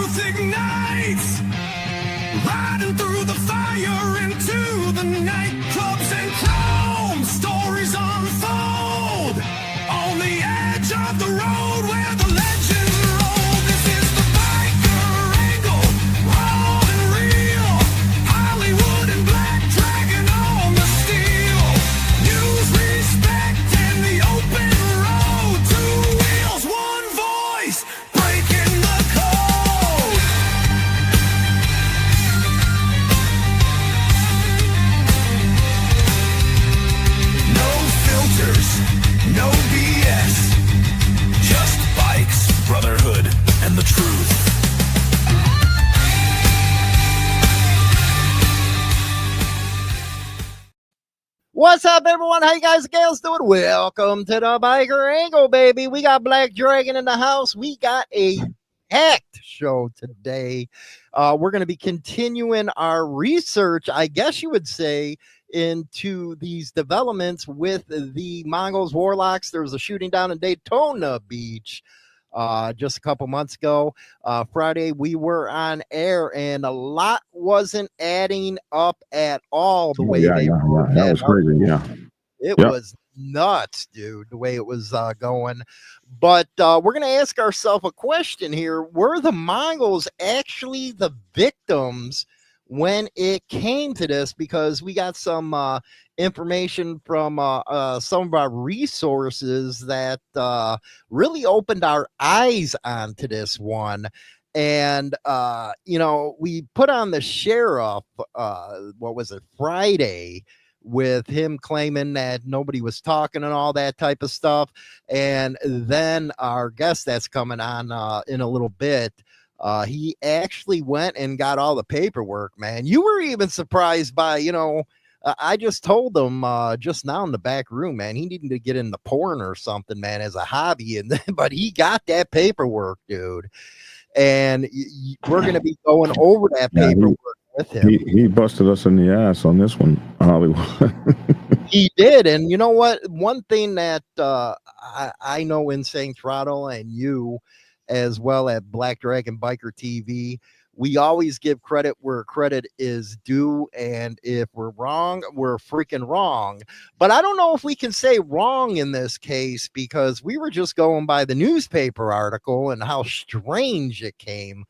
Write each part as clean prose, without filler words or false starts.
truth ignites, riding through the fire into the night. Clubs and chrome, stories unfold on the edge of the road where the legends roll. This is the biker angle, raw and real. Hollywood and Black Dragon on the steel. News, respect, and the open road. Two wheels, one voice, breaking the code. No filters, no BS. Just bikes, brotherhood, and the truth. What's up, everyone? How you guys and gals doing? Welcome to the Biker Angle, baby. We got Black Dragon in the house. We got a packed show today. We're going to be continuing our research, I guess you would say, into these developments with the Mongols, Warlocks. There was a shooting down in Daytona Beach just a couple months ago. Friday, we were on air, and a lot wasn't adding up at all the way they were. That was crazy. Yeah. It was nuts, dude, the way it was going. But we're going to ask ourselves a question here. Were the Mongols actually the victims when it came to this? Because we got some information from some of our resources that really opened our eyes onto this one. And, we put on the sheriff, what was it, Friday, with him claiming that nobody was talking and all that type of stuff. And then our guest that's coming on in a little bit, he actually went and got all the paperwork, man. You were even surprised by, I just told him just now in the back room, man, he needed to get into porn or something, man, as a hobby. And then, but he got that paperwork, dude. And we're going to be going over that paperwork with him. He busted us in the ass on this one, Hollywood. He did. And you know what? One thing that I know in St. Throttle, and you as well at Black Dragon Biker TV, we always give credit where credit is due. And if we're wrong, we're freaking wrong. But I don't know if we can say wrong in this case, because we were just going by the newspaper article and how strange it came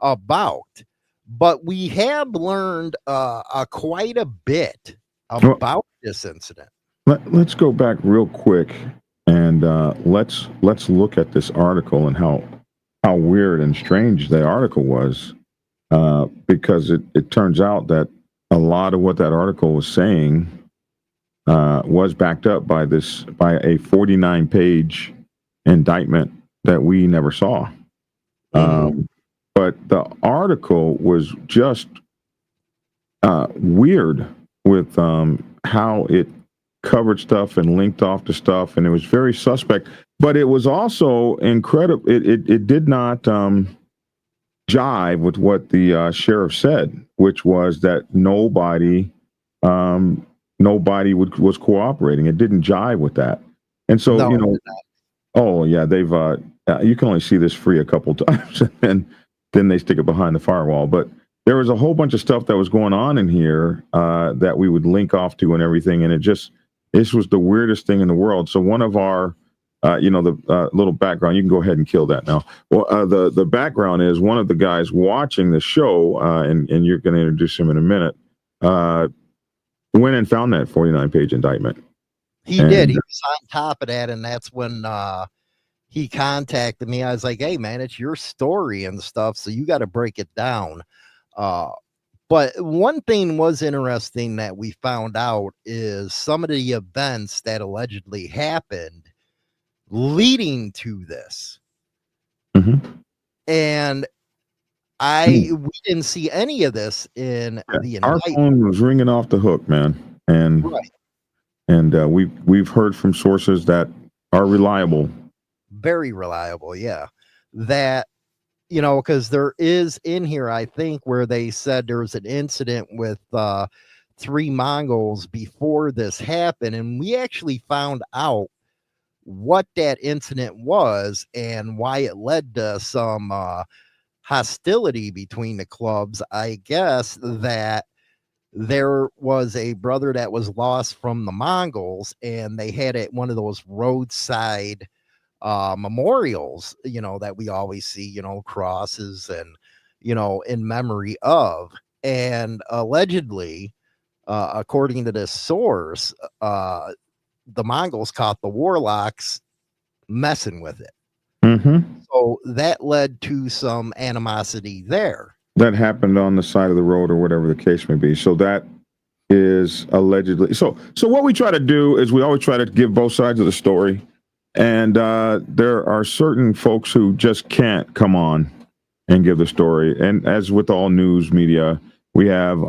about. But we have learned quite a bit about this incident. Let's go back real quick and let's look at this article and how weird and strange that article was, because it turns out that a lot of what that article was saying was backed up by a 49-page indictment that we never saw. But the article was just weird with how it covered stuff and linked off to stuff, and it was very suspect. But it was also incredible. It did not jive with what the sheriff said, which was that nobody was cooperating. It didn't jive with that, and so they've you can only see this free a couple times, and then they stick it behind the firewall. But there was a whole bunch of stuff that was going on in here that we would link off to and everything, and this was the weirdest thing in the world. So one of our the little background, you can go ahead and kill that now. Well, the background is one of the guys watching the show, and you're going to introduce him in a minute, went and found that 49-page indictment. He did. He was on top of that, and that's when he contacted me. I was like, hey, man, it's your story and stuff, so you got to break it down. But one thing was interesting that we found out is some of the events that allegedly happened leading to this. And we didn't see any of this in the indictment. Our phone was ringing off the hook, man. And we've heard from sources that are reliable. Very reliable, yeah. That, because there is in here, I think, where they said there was an incident with 3 Mongols before this happened, and we actually found out what that incident was and why it led to some hostility between the clubs. I guess that there was a brother that was lost from the Mongols, and they had it one of those roadside memorials, that we always see, crosses and, in memory of. And allegedly, according to this source, the Mongols caught the warlocks messing with it. So that led to some animosity there. That happened on the side of the road or whatever the case may be. So that is allegedly. So what we try to do is we always try to give both sides of the story. And there are certain folks who just can't come on and give the story. And as with all news media, we have,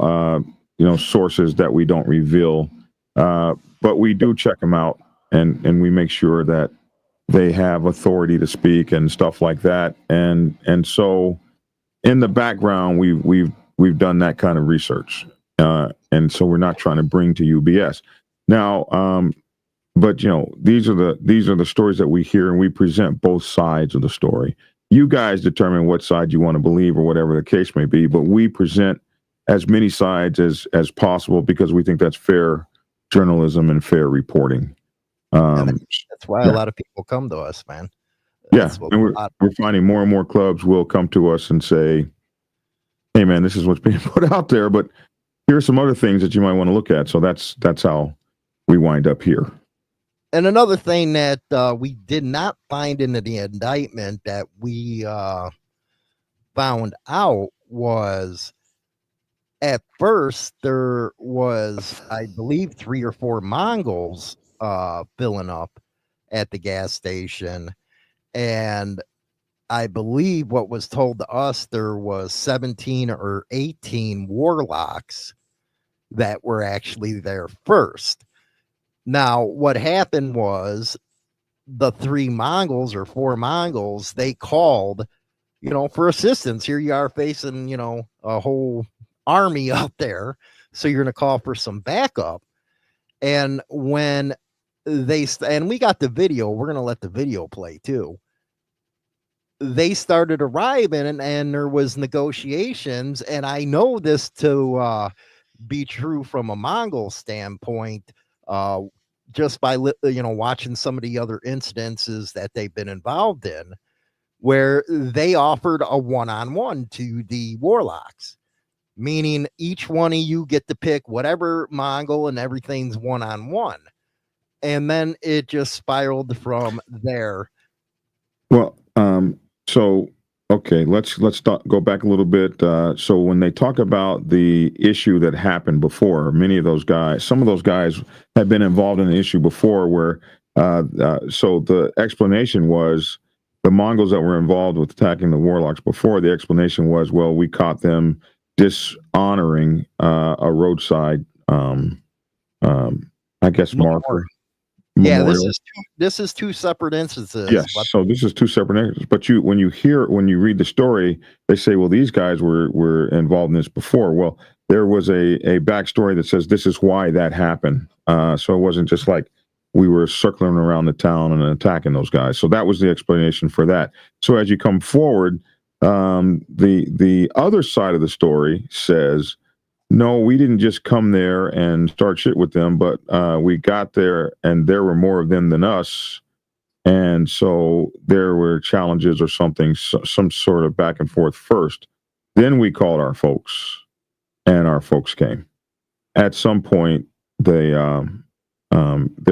sources that we don't reveal, but we do check them out, and we make sure that they have authority to speak and stuff like that. And so in the background, we've done that kind of research. And so we're not trying to bring to you BS. Now, but these are the stories that we hear, and we present both sides of the story. You guys determine what side you want to believe or whatever the case may be, but we present as many sides as possible because we think that's fair journalism and fair reporting. That's why a lot of people come to us, man. And we're finding more and more clubs will come to us and say, hey, man, this is what's being put out there, but here are some other things that you might want to look at. So that's how we wind up here. And another thing that we did not find in the indictment that we found out was, at first there was, I believe, 3 or 4 Mongols filling up at the gas station. And I believe what was told to us, there was 17 or 18 warlocks that were actually there first. Now, what happened was the 3 Mongols or 4 Mongols, they called, for assistance. Here you are facing, a whole army out there. So you're going to call for some backup. And when and we got the video, we're going to let the video play too. They started arriving, and there was negotiations. And I know this to be true from a Mongol standpoint, just by watching some of the other incidences that they've been involved in, where they offered a one-on-one to the warlocks, meaning each one of you get to pick whatever Mongol, and everything's one-on-one. And then it just spiraled from there. Well, so okay, let's go back a little bit. So when they talk about the issue that happened before, some of those guys have been involved in an issue before where, so the explanation was the Mongols that were involved with attacking the warlocks before, the explanation was, well, we caught them dishonoring a roadside, I guess, marker. Yeah, this is 2 separate instances. Yes, so this is 2 separate instances. But when you read the story, they say, well, these guys were involved in this before. Well, there was a backstory that says this is why that happened. So it wasn't just like we were circling around the town and attacking those guys. So that was the explanation for that. So as you come forward, the other side of the story says, no, we didn't just come there and start shit with them, but we got there and there were more of them than us. And so there were challenges or something, some sort of back and forth first. Then we called our folks, and our folks came. At some point, there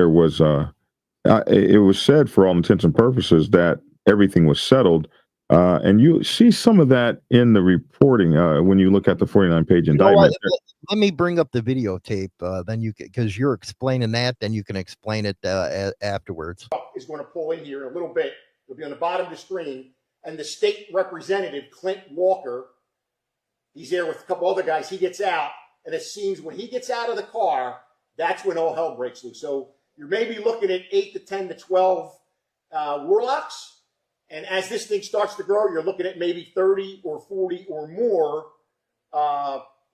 was it was said, for all intents and purposes, that everything was settled. And you see some of that in the reporting when you look at the 49-page indictment. Let me bring up the videotape. Then because you're explaining that, then you can explain it afterwards. Is going to pull in here in a little bit. It'll be on the bottom of the screen. And the state representative, Clint Walker, he's there with a couple other guys. He gets out, and it seems when he gets out of the car, that's when all hell breaks loose. So you're maybe looking at 8 to 10 to 12 warlocks. And as this thing starts to grow, you're looking at maybe 30 or 40 or more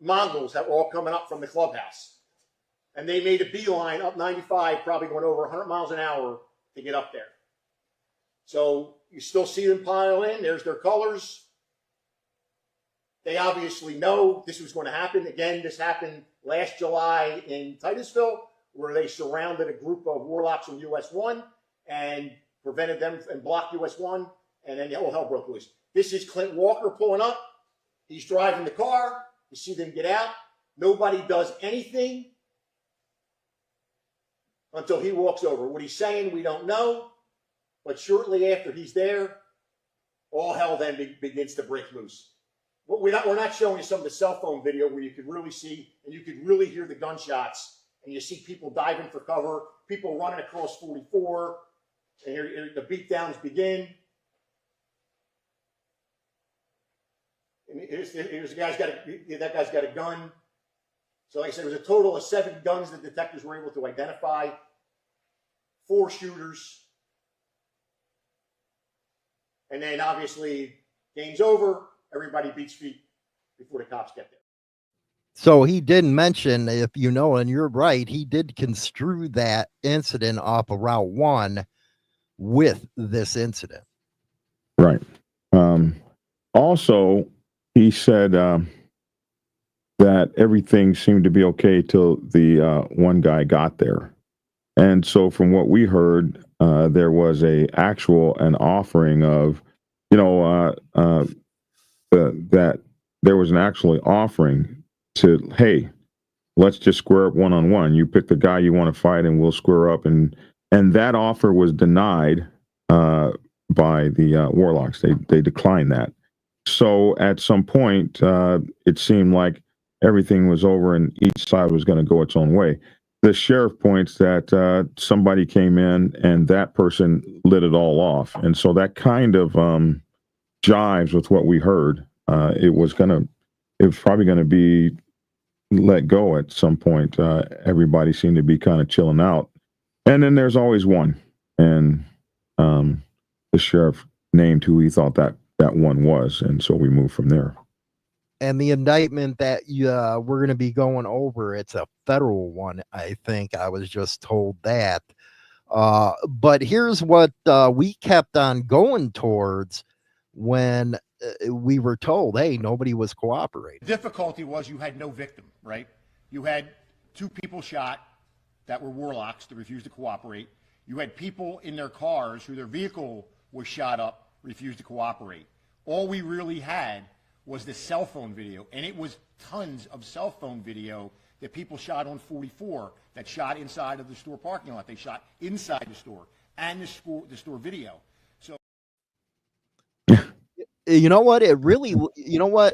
Mongols that were all coming up from the clubhouse. And they made a beeline up 95, probably going over 100 miles an hour to get up there. So you still see them pile in. There's their colors. They obviously know this was going to happen. Again, this happened last July in Titusville, where they surrounded a group of warlocks from US 1 and prevented them and blocked US 1, and then all hell broke loose. This is Clint Walker pulling up. He's driving the car. You see them get out. Nobody does anything until he walks over. What he's saying, we don't know. But shortly after he's there, all hell then begins to break loose. We're not showing you some of the cell phone video where you could really see and you could really hear the gunshots, and you see people diving for cover, people running across 44, and here the beatdowns begin. And here's the guy's that guy's got a gun. So like I said, there was a total of 7 guns that detectives were able to identify, 4 shooters. And then obviously, game's over. Everybody beats feet before the cops get there. So he didn't mention, if you know, and you're right, he did construe that incident off of Route 1 with this incident. Right. Also, he said that everything seemed to be okay till the one guy got there. And so from what we heard, there was an offering of, that there was an actually offering to, hey, let's just square up one-on-one. You pick the guy you want to fight and we'll square up. And that offer was denied by the warlocks. They declined that. So at some point, it seemed like everything was over and each side was going to go its own way. The sheriff points that somebody came in and that person lit it all off. And so that kind of jives with what we heard. It was probably going to be let go at some point. Everybody seemed to be kind of chilling out. And then there's always one. And the sheriff named who he thought that one was. And so we moved from there. And the indictment that we're going to be going over, it's a federal one, I think. I was just told that. But here's what we kept on going towards when we were told, hey, nobody was cooperating. The difficulty was you had no victim, right? You had 2 people shot that were warlocks that refused to cooperate. You had people in their cars who their vehicle was shot up, refused to cooperate. All we really had was the cell phone video, and it was tons of cell phone video that people shot on 44, that shot inside of the store parking lot. They shot inside the store and the store video. So, you know what?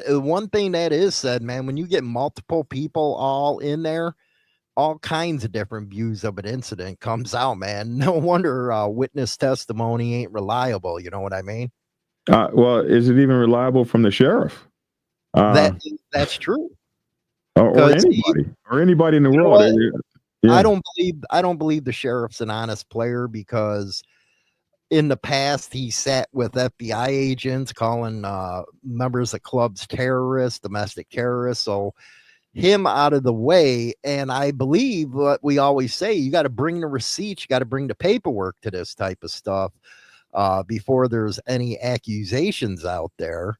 One thing that is said, man, when you get multiple people all in there, all kinds of different views of an incident comes out, man. No wonder witness testimony ain't reliable. You know what I mean? Well, is it even reliable from the sheriff? That's true. Or anybody in the world. Yeah. I don't believe the sheriff's an honest player, because in the past he sat with FBI agents calling members of clubs terrorists, domestic terrorists. So him out of the way. And I believe what we always say, you got to bring the receipts, you got to bring the paperwork to this type of stuff before there's any accusations out there.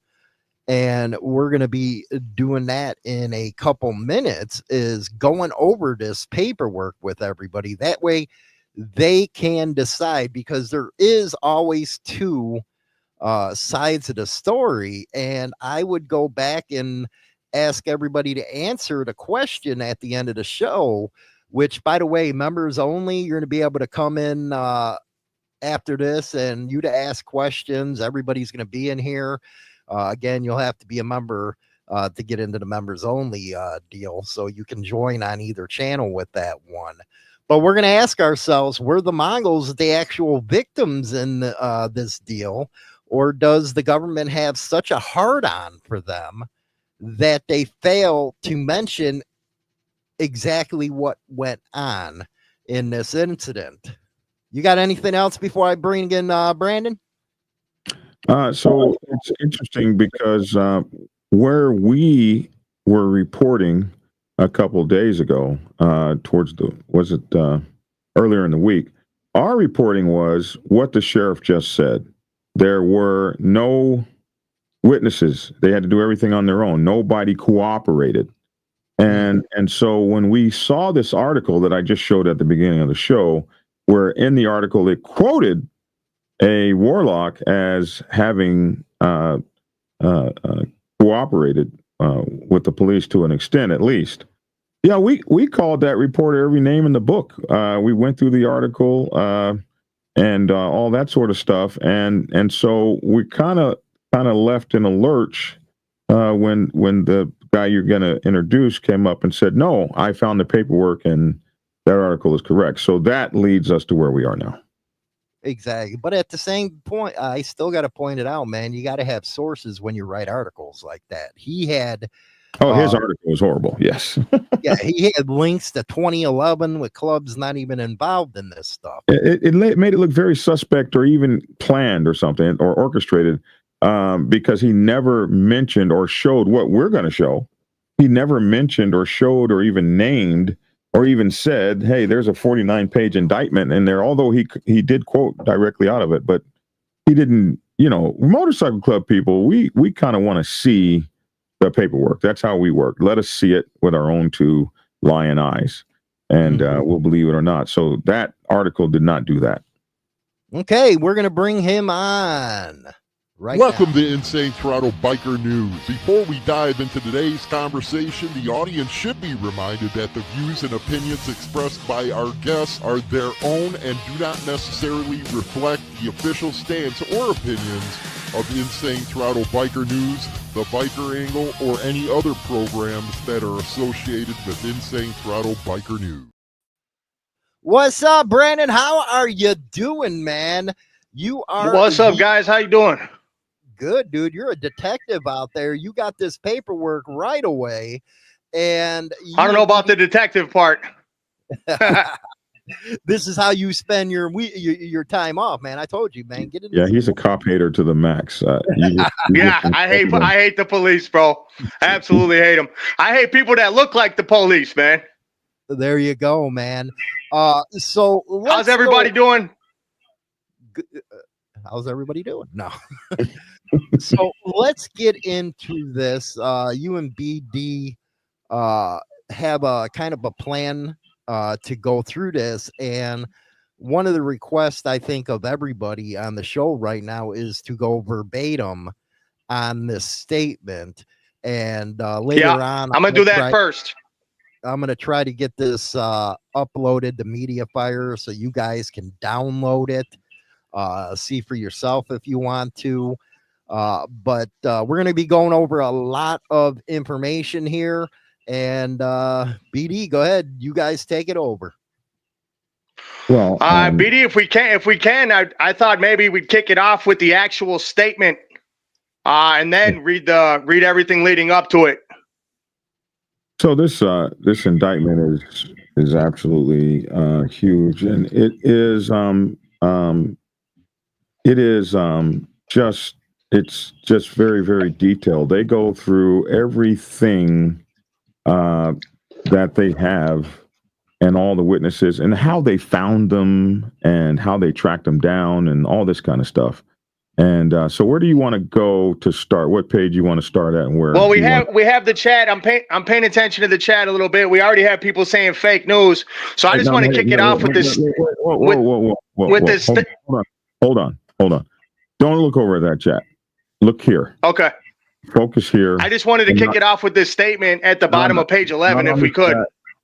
And we're going to be doing that in a couple minutes, is going over this paperwork with everybody. That way they can decide, because there is always 2 sides of the story. And I would go back and ask everybody to answer the question at the end of the show, which, by the way, members only. You're going to be able to come in after this and you to ask questions. Everybody's going to be in here. Again, you'll have to be a member to get into the members only deal, so you can join on either channel with that one. But we're going to ask ourselves, were the Mongols the actual victims in this deal, or does the government have such a hard-on for them that they fail to mention exactly what went on in this incident? You got anything else before I bring in Brandon? So it's interesting because where we were reporting a couple of days ago, earlier in the week, our reporting was what the sheriff just said. There were no witnesses. They had to do everything on their own. Nobody cooperated. And so when we saw this article that I just showed at the beginning of the show, where in the article it quoted a warlock as having cooperated with the police to an extent, at least. Yeah, we called that reporter every name in the book. We went through the article and all that sort of stuff, and so we kind of left in a lurch when the guy you're going to introduce came up and said, "No, I found the paperwork and that article is correct." So that leads us to where we are now. Exactly. But at the same point, I still got to point it out, man. You got to have sources when you write articles like that. He had. Oh, his article was horrible. Yes. Yeah, he had links to 2011 with clubs not even involved in this stuff. It made it look very suspect or even planned or something or orchestrated. Because he never mentioned or showed what we're going to show. He never mentioned or showed or even named or even said, "Hey, there's a 49-page indictment in there." Although he did quote directly out of it, but he didn't. Motorcycle club people, we kind of want to see the paperwork. That's how we work. Let us see it with our own two lion eyes, and we'll believe it or not. So that article did not do that. Okay, we're going to bring him on. Welcome to Insane Throttle Biker News. Before we dive into today's conversation, the audience should be reminded that the views and opinions expressed by our guests are their own and do not necessarily reflect the official stance or opinions of Insane Throttle Biker News, the Biker Angle, or any other programs that are associated with Insane Throttle Biker News. What's up, Brandon? How are you doing, man? You are. What's up, guys? How you doing? Good, dude. You're a detective out there. You got this paperwork right away, and I don't know about the detective part. This is how you spend your time off, man. I told you, man. Get in. Yeah, he's a cop hater to the max. I hate the police, bro. I absolutely hate them. I hate people that look like the police, man. There you go, man. So how's everybody doing? How's everybody doing? No. So let's get into this. You and BD have a kind of a plan to go through this, and one of the requests I think of everybody on the show right now is to go verbatim on this statement, and later on I'm gonna do that first. I'm gonna try to get this uploaded to MediaFire so you guys can download it. See for yourself if you want to, but we're going to be going over a lot of information here, and BD, go ahead, you guys take it over. Well, BD, if we can, I thought maybe we'd kick it off with the actual statement, and then read everything leading up to it. So this indictment is absolutely huge, and it is just very, very detailed. They go through everything that they have and all the witnesses and how they found them and how they tracked them down and all this kind of stuff. And so where do you want to go to start? What page you want to start at and where? Well, we have the chat. I'm paying attention to the chat a little bit. We already have people saying fake news. So I just want to kick it off with this. Hold on. Don't look over at that chat. Look here. Okay. Focus here. I just wanted to kick it off with this statement at the bottom of page 11, if we could.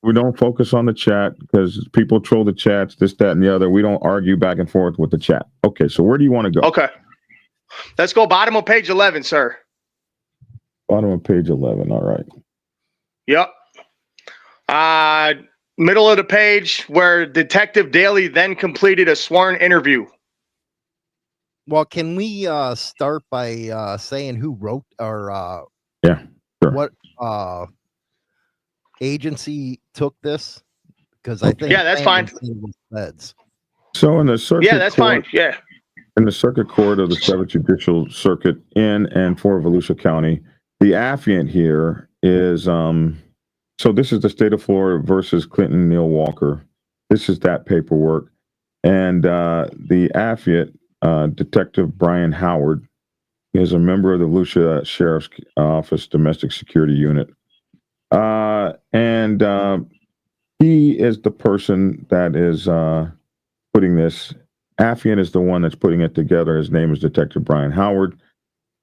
We don't focus on the chat because people troll the chats, this, that, and the other. We don't argue back and forth with the chat. Okay, so where do you want to go? Okay. Let's go bottom of page 11, sir. Bottom of page 11. All right. Yep. Middle of the page where Detective Daly then completed a sworn interview. Well, can we start by saying who wrote or yeah, sure. What agency took this? Because I think that's fine. So in the circuit that's fine. Yeah. In the circuit court of the 7th Judicial Circuit in and for Volusia County, the affiant here is so this is the state of Florida versus Clinton Neil Walker. This is that paperwork. And the affiant, Detective Brian Howard, He is a member of the Volusia Sheriff's Office Domestic Security Unit. And he is the person that is putting this. Affian is the one that's putting it together. His name is Detective Brian Howard.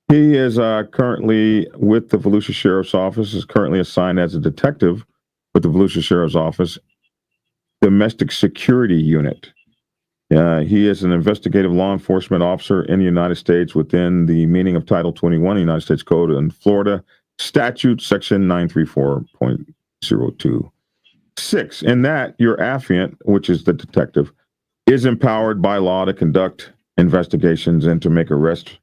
He is currently with the Volusia Sheriff's Office, is currently assigned as a detective with the Volusia Sheriff's Office Domestic Security Unit. He is an investigative law enforcement officer in the United States within the meaning of Title 21 of the United States Code in Florida Statute, Section 934.026. In that, your affiant, which is the detective, is empowered by law to conduct investigations and to make arrests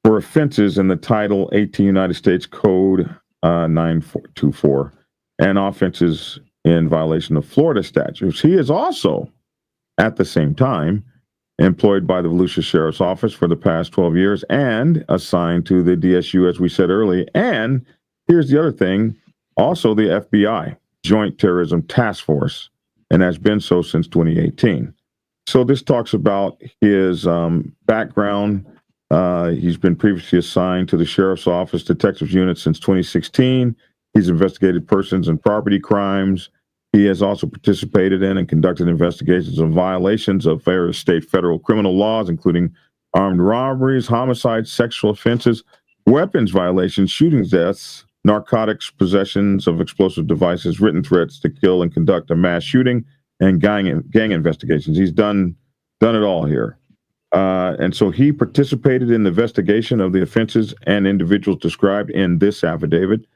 for offenses in the Title 18 United States Code 924 and offenses in violation of Florida statutes. He is also, at the same time, employed by the Volusia Sheriff's Office for the past 12 years and assigned to the DSU, as we said earlier. And here's the other thing, also the FBI, Joint Terrorism Task Force, and has been so since 2018. So this talks about his background. He's been previously assigned to the Sheriff's Office Detectives Unit since 2016. He's investigated persons and property crimes. He has also participated in and conducted investigations of violations of various state, federal criminal laws, including armed robberies, homicides, sexual offenses, weapons violations, shootings, deaths, narcotics, possessions of explosive devices, written threats to kill and conduct a mass shooting, and gang investigations. He's done it all here. And so he participated in the investigation of the offenses and individuals described in this affidavit,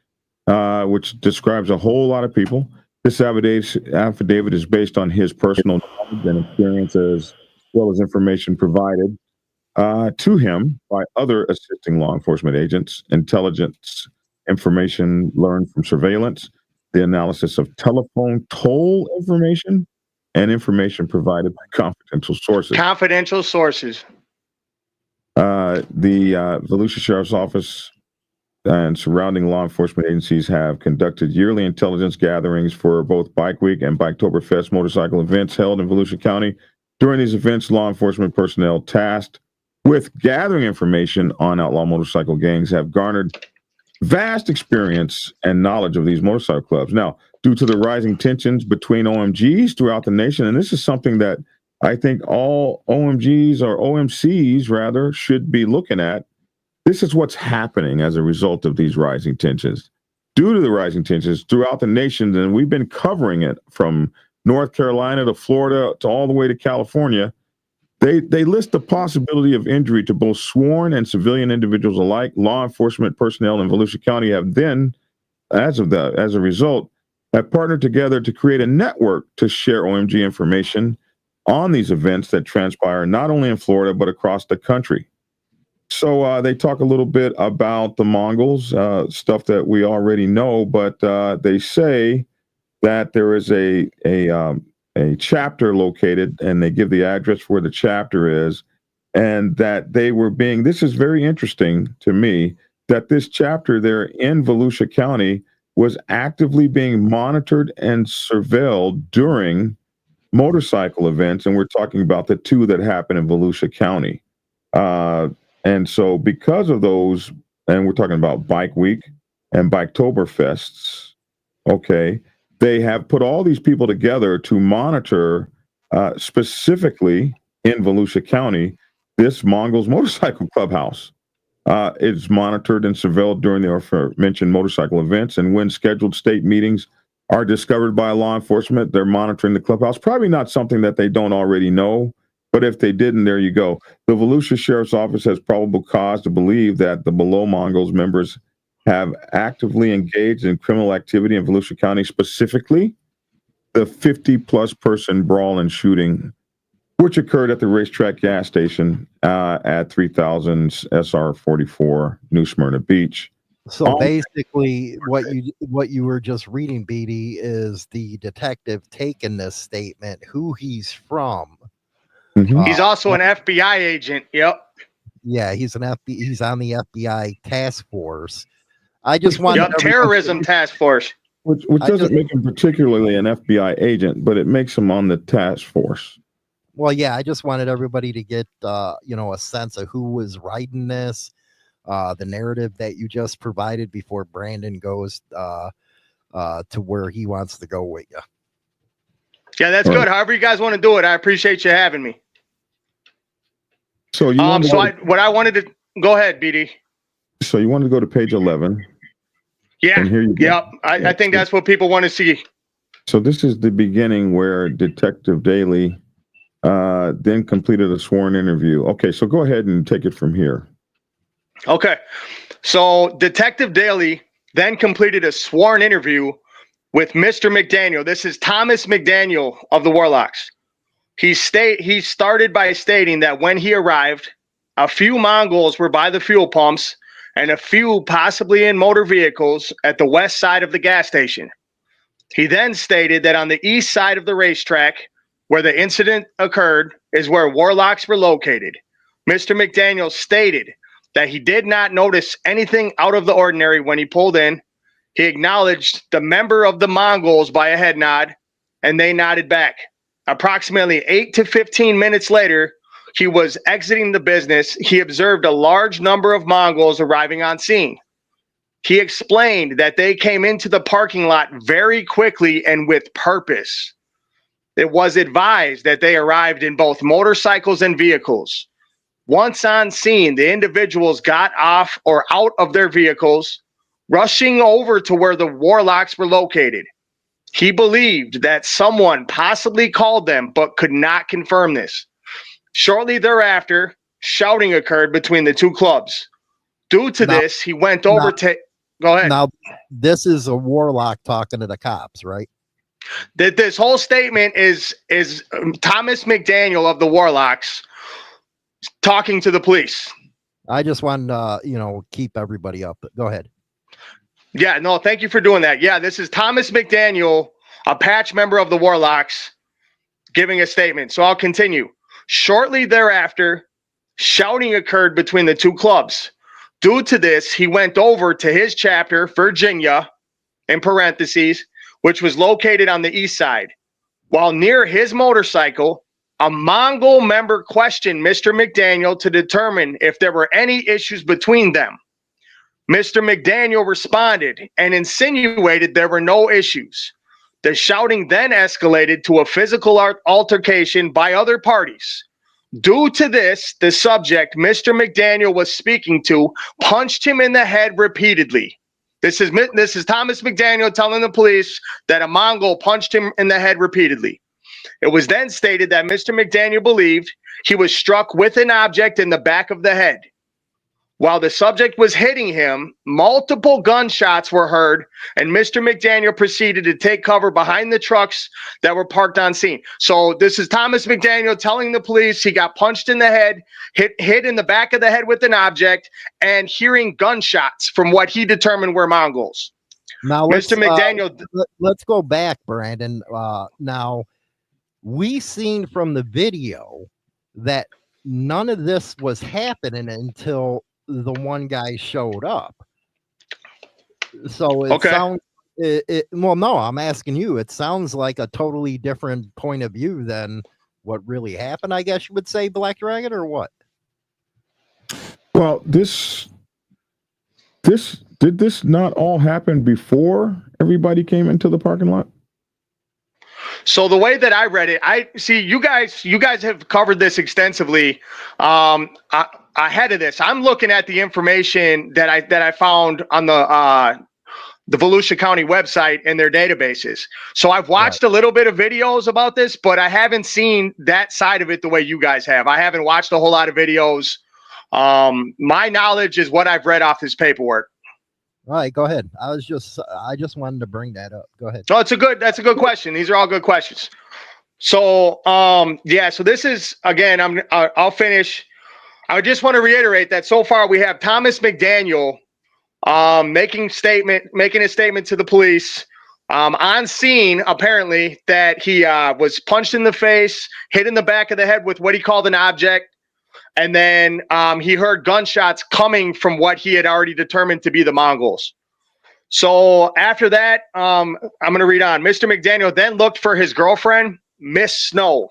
which describes a whole lot of people. This affidavit is based on his personal knowledge and experience as well as information provided to him by other assisting law enforcement agents, intelligence information learned from surveillance, the analysis of telephone toll information, and information provided by confidential sources. Confidential sources. The Volusia Sheriff's Office and surrounding law enforcement agencies have conducted yearly intelligence gatherings for both Bike Week and Biketoberfest motorcycle events held in Volusia County. During these events, law enforcement personnel tasked with gathering information on outlaw motorcycle gangs have garnered vast experience and knowledge of these motorcycle clubs. Now, due to the rising tensions between OMGs throughout the nation, and this is something that I think all OMGs or OMCs rather should be looking at. This is what's happening as a result of these rising tensions. Due to the rising tensions throughout the nation, and we've been covering it from North Carolina to Florida to all the way to California, they list the possibility of injury to both sworn and civilian individuals alike. Law enforcement personnel in Volusia County have then, as a result, have partnered together to create a network to share OMG information on these events that transpire not only in Florida, but across the country. So they talk a little bit about the Mongols, stuff that we already know, but they say that there is a chapter located, and they give the address where the chapter is, and that they were being, this is very interesting to me, that this chapter there in Volusia County was actively being monitored and surveilled during motorcycle events, and we're talking about the two that happened in Volusia County. And so because of those, and we're talking about Bike Week and Biketoberfests, okay, they have put all these people together to monitor specifically in Volusia County this Mongols motorcycle clubhouse. It's monitored and surveilled during the aforementioned motorcycle events, and when scheduled state meetings are discovered by law enforcement, they're monitoring the clubhouse. Probably not something that they don't already know, but if they didn't, there you go. The Volusia Sheriff's Office has probable cause to believe that the below Mongols members have actively engaged in criminal activity in Volusia County, specifically the 50-plus person brawl and shooting, which occurred at the racetrack gas station at 3000 SR 44 New Smyrna Beach. So basically, what you were just reading, Beatty, is the detective taking this statement, who he's from. Mm-hmm. He's also an FBI agent. Yep. Yeah, he's on the FBI task force. I just wanted terrorism task force, which doesn't make him particularly an FBI agent, but it makes him on the task force. Well, yeah, I just wanted everybody to get a sense of who was writing this. the narrative that you just provided before Brandon goes to where he wants to go with you. Yeah, that's good. However you guys want to do it, I appreciate you having me. So you what I wanted to go ahead, BD. So you wanted to go to page 11. Yeah. And here you go. Yep. I think that's what people want to see. So this is the beginning where Detective Daly then completed a sworn interview. Okay, so go ahead and take it from here. Okay. So Detective Daly then completed a sworn interview with Mr. McDaniel. This is Thomas McDaniel of the Warlocks. He started by stating that when he arrived, a few Mongols were by the fuel pumps and a few possibly in motor vehicles at the west side of the gas station. He then stated that on the east side of the racetrack, where the incident occurred, is where Warlocks were located. Mr. McDaniel stated that he did not notice anything out of the ordinary when he pulled in. He acknowledged the member of the Mongols by a head nod, and they nodded back. Approximately 8 to 15 minutes later, he was exiting the business. He observed a large number of Mongols arriving on scene. He explained that they came into the parking lot very quickly and with purpose. It was advised that they arrived in both motorcycles and vehicles. Once on scene, the individuals got off or out of their vehicles, rushing over to where the Warlocks were located. He believed that someone possibly called them, but could not confirm this. Shortly thereafter, shouting occurred between the two clubs. Due to this, he went over to... Go ahead. Now, this is a Warlock talking to the cops, right? This whole statement is Thomas McDaniel of the Warlocks talking to the police. I just wanted to, keep everybody up. Go ahead. Yeah, no, thank you for doing that. Yeah, this is Thomas McDaniel, a patch member of the Warlocks, giving a statement. So I'll continue. Shortly thereafter, shouting occurred between the two clubs. Due to this, he went over to his chapter, Virginia, in parentheses, which was located on the east side. While near his motorcycle, a Mongol member questioned Mr. McDaniel to determine if there were any issues between them. Mr. McDaniel responded and insinuated there were no issues. The shouting then escalated to a physical altercation by other parties. Due to this, the subject Mr. McDaniel was speaking to punched him in the head repeatedly. This is Thomas McDaniel telling the police that a Mongol punched him in the head repeatedly. It was then stated that Mr. McDaniel believed he was struck with an object in the back of the head. While the subject was hitting him, multiple gunshots were heard, and Mr. McDaniel proceeded to take cover behind the trucks that were parked on scene. So this is Thomas McDaniel telling the police he got punched in the head, hit in the back of the head with an object, and hearing gunshots from what he determined were Mongols. Now, Mr. McDaniel, let's go back, Brandon. Now, we seen from the video that none of this was happening until the one guy showed up. So it sounds well, no, I'm asking you, it sounds like a totally different point of view than what really happened, I guess you would say, Black Dragon, or what? Well, did this not all happen before everybody came into the parking lot? So the way that I read it, I see you guys have covered this extensively. Ahead of this, I'm looking at the information that I found on the Volusia County website and their databases. So I've watched a little bit of videos about this, but I haven't seen that side of it the way you guys have. I haven't watched a whole lot of videos. My knowledge is what I've read off this paperwork. All right, go ahead. I just wanted to bring that up. Go ahead. Oh, that's a good question. These are all good questions. So, so this is, again, I'll finish. I just want to reiterate that so far we have Thomas McDaniel making a statement to the police on scene, apparently, that he was punched in the face, hit in the back of the head with what he called an object, and then he heard gunshots coming from what he had already determined to be the Mongols. So after that, I'm going to read on. Mr. McDaniel then looked for his girlfriend, Miss Snow,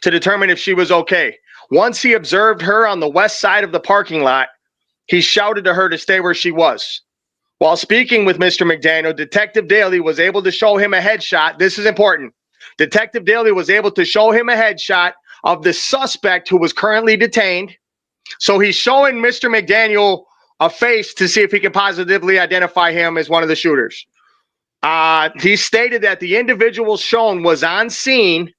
to determine if she was okay. Once he observed her on the west side of the parking lot, he shouted to her to stay where she was. While speaking with Mr. McDaniel, Detective Daly was able to show him a headshot. This is important. Detective Daly was able to show him a headshot of the suspect who was currently detained. So he's showing Mr. McDaniel a face to see if he can positively identify him as one of the shooters. He stated that the individual shown was on scene.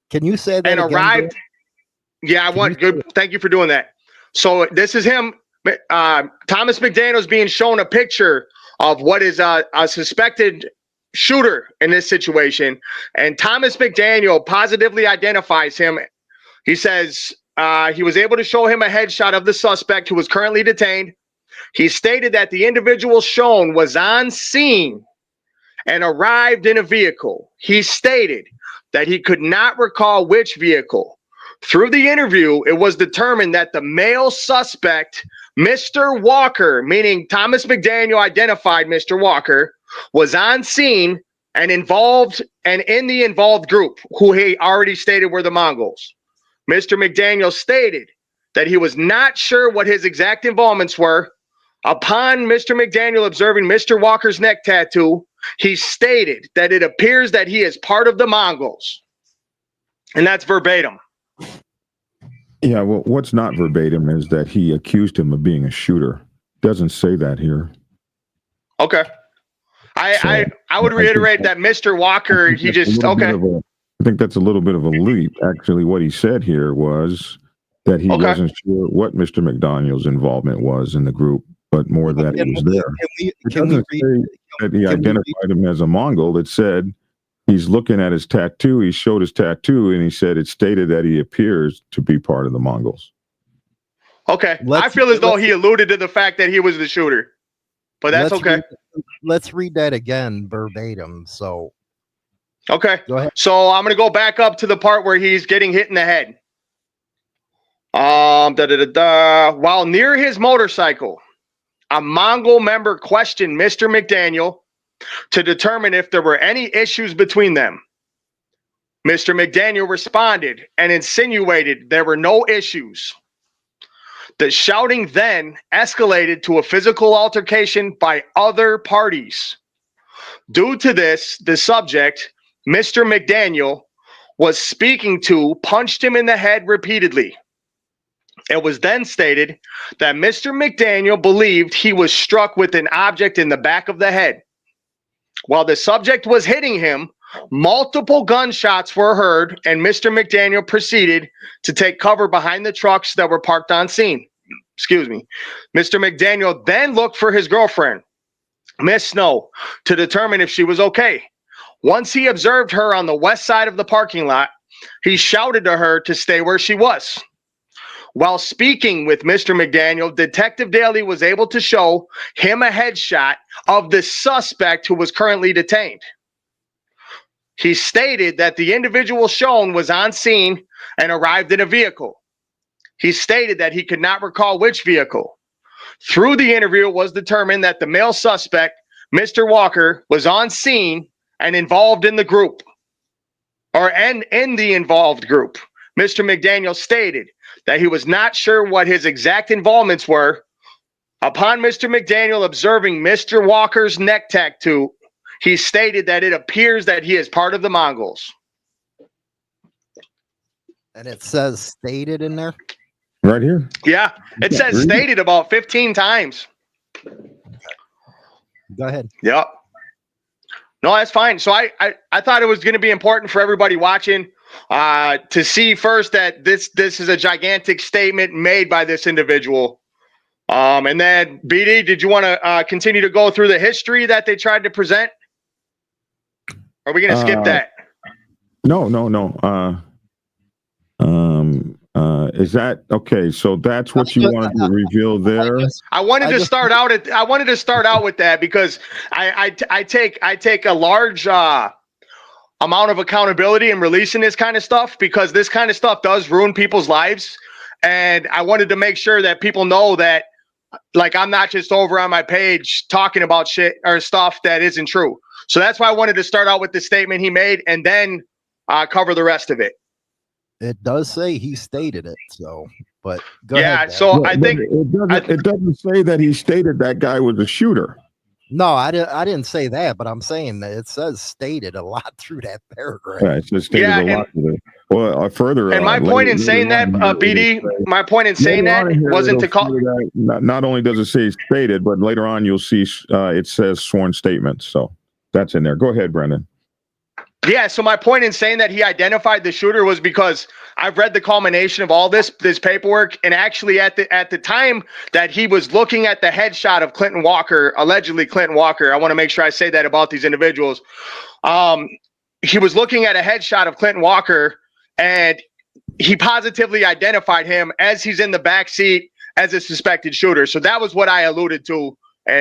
Can you say that and again, arrived? Bill? Yeah, I want good. Thank you for doing that. So this is him. Thomas McDaniel is being shown a picture of what is a suspected shooter in this situation, and Thomas McDaniel positively identifies him. He says he was able to show him a headshot of the suspect who was currently detained. He stated that the individual shown was on scene and arrived in a vehicle. He stated that he could not recall which vehicle. Through the interview, it was determined that the male suspect, Mr. Walker, meaning Thomas McDaniel identified Mr. Walker, was on scene and involved and in the involved group, who he already stated were the Mongols. Mr. McDaniel stated that he was not sure what his exact involvements were. Upon Mr. McDaniel observing Mr. Walker's neck tattoo, he stated that it appears that he is part of the Mongols. And that's verbatim. Yeah, well, what's not verbatim is that he accused him of being a shooter. Doesn't say that here. Okay. I would reiterate that Mr. Walker, he just, okay. I think that's a little bit of a leap. Actually, what he said here was that he wasn't sure what Mr. McDaniel's involvement was in the group, but more that he was there. It doesn't say that he identified him as a Mongol. It said he's looking at his tattoo. He showed his tattoo, and he said it stated that he appears to be part of the Mongols. Okay. I feel as though he alluded to the fact that he was the shooter, but that's okay. Let's read that again verbatim. So, okay. Go ahead. So I'm going to go back up to the part where he's getting hit in the head. While near his motorcycle, a Mongol member questioned Mr. McDaniel to determine if there were any issues between them. Mr. McDaniel responded and insinuated there were no issues. The shouting then escalated to a physical altercation by other parties. Due to this, the subject, Mr. McDaniel, was speaking to punched him in the head repeatedly. It was then stated that Mr. McDaniel believed he was struck with an object in the back of the head. While the subject was hitting him, multiple gunshots were heard, and Mr. McDaniel proceeded to take cover behind the trucks that were parked on scene. Excuse me. Mr. McDaniel then looked for his girlfriend, Miss Snow, to determine if she was okay. Once he observed her on the west side of the parking lot, he shouted to her to stay where she was. While speaking with Mr. McDaniel, Detective Daly was able to show him a headshot of the suspect who was currently detained. He stated that the individual shown was on scene and arrived in a vehicle. He stated that he could not recall which vehicle. Through the interview, it was determined that the male suspect, Mr. Walker, was on scene and involved in the group, or in the involved group. Mr. McDaniel stated that he was not sure what his exact involvements were. Upon Mr. McDaniel observing Mr. Walker's neck tattoo, he stated that it appears that he is part of the Mongols. And it says stated in there? Right here? Yeah, it says stated about 15 times. Go ahead. Yep. No, that's fine. So I thought it was going to be important for everybody watching to see first that this is a gigantic statement made by this individual. And then, BD, did you want to continue to go through the history that they tried to present? Or are we going to skip that? No. Is that okay? So that's what you wanted to reveal there. I wanted to start out with that because I take a large amount of accountability in releasing this kind of stuff, because this kind of stuff does ruin people's lives, and I wanted to make sure that people know that, like, I'm not just over on my page talking about shit or stuff that isn't true. So that's why I wanted to start out with the statement he made and then cover the rest of it. It does say he stated it, so But go ahead. So Yeah, I think it doesn't say that he stated that guy was a shooter. No, I didn't say that, but I'm saying that it says stated a lot through that paragraph. Yeah, it's just stated a lot. Well, further. And my point in saying that, BD, my point in saying that wasn't to call. Not only does it say stated, but later on you'll see it says sworn statements. So that's in there. Go ahead, Brendan. Yeah, so my point in saying that he identified the shooter was because I've read the culmination of all this paperwork, and actually at the time that he was looking at the headshot of Clinton Walker, allegedly Clinton Walker, I want to make sure I say that about these individuals. He was looking at a headshot of Clinton Walker, and he positively identified him as he's in the back seat as a suspected shooter. So that was what I alluded to,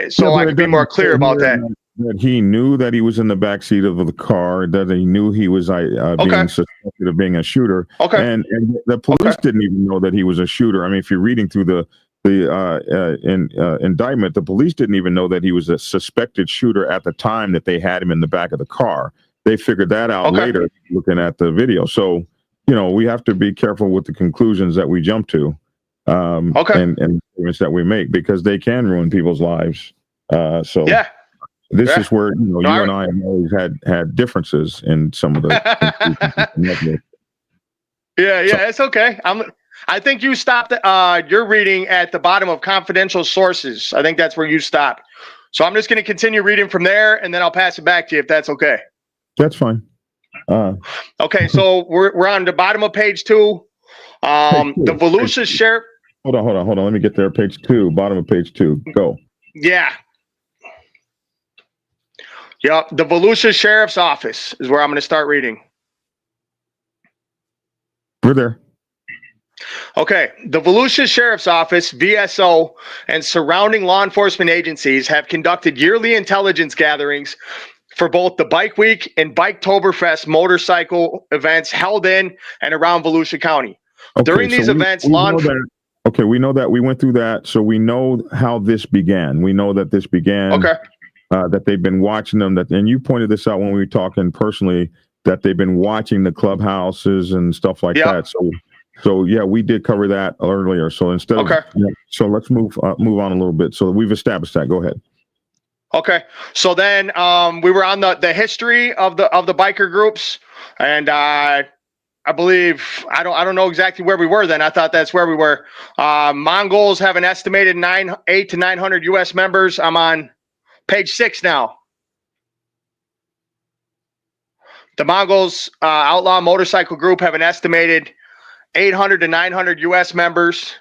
so I could be more clear about that. That he knew that he was in the backseat of the car, that he knew he was being suspected of being a shooter. Okay. And the police didn't even know that he was a shooter. I mean, if you're reading through the indictment, the police didn't even know that he was a suspected shooter at the time that they had him in the back of the car. They figured that out later looking at the video. So, we have to be careful with the conclusions that we jump to and statements that we make, because they can ruin people's lives. This is where you and I have always had differences in some of the. It's okay. I think you stopped. You're reading at the bottom of confidential sources. I think that's where you stopped. So I'm just going to continue reading from there, and then I'll pass it back to you if that's okay. That's fine. Okay, so we're on the bottom of page 2. The Volusia sheriff. Hold on. Let me get there. Page 2, bottom of page 2. Go. Yeah. Yep, the Volusia Sheriff's Office is where I'm going to start reading. We're there. Okay, the Volusia Sheriff's Office, VSO, and surrounding law enforcement agencies have conducted yearly intelligence gatherings for both the Bike Week and Biketoberfest motorcycle events held in and around Volusia County. During these events, we know that we went through that, so we know how this began. We know that this began. That they've been watching them, and you pointed this out when we were talking personally, that they've been watching the clubhouses and stuff like that. So yeah, we did cover that earlier. So instead of so let's move on a little bit. So we've established that. Go ahead. Okay. So then we were on the history of the biker groups, and I believe I don't know exactly where we were then. I thought that's where we were. Mongols have an estimated 800 to 900 U.S. members. I'm on page 6 now. The Mongols Outlaw Motorcycle Group have an estimated 800 to 900 U.S. members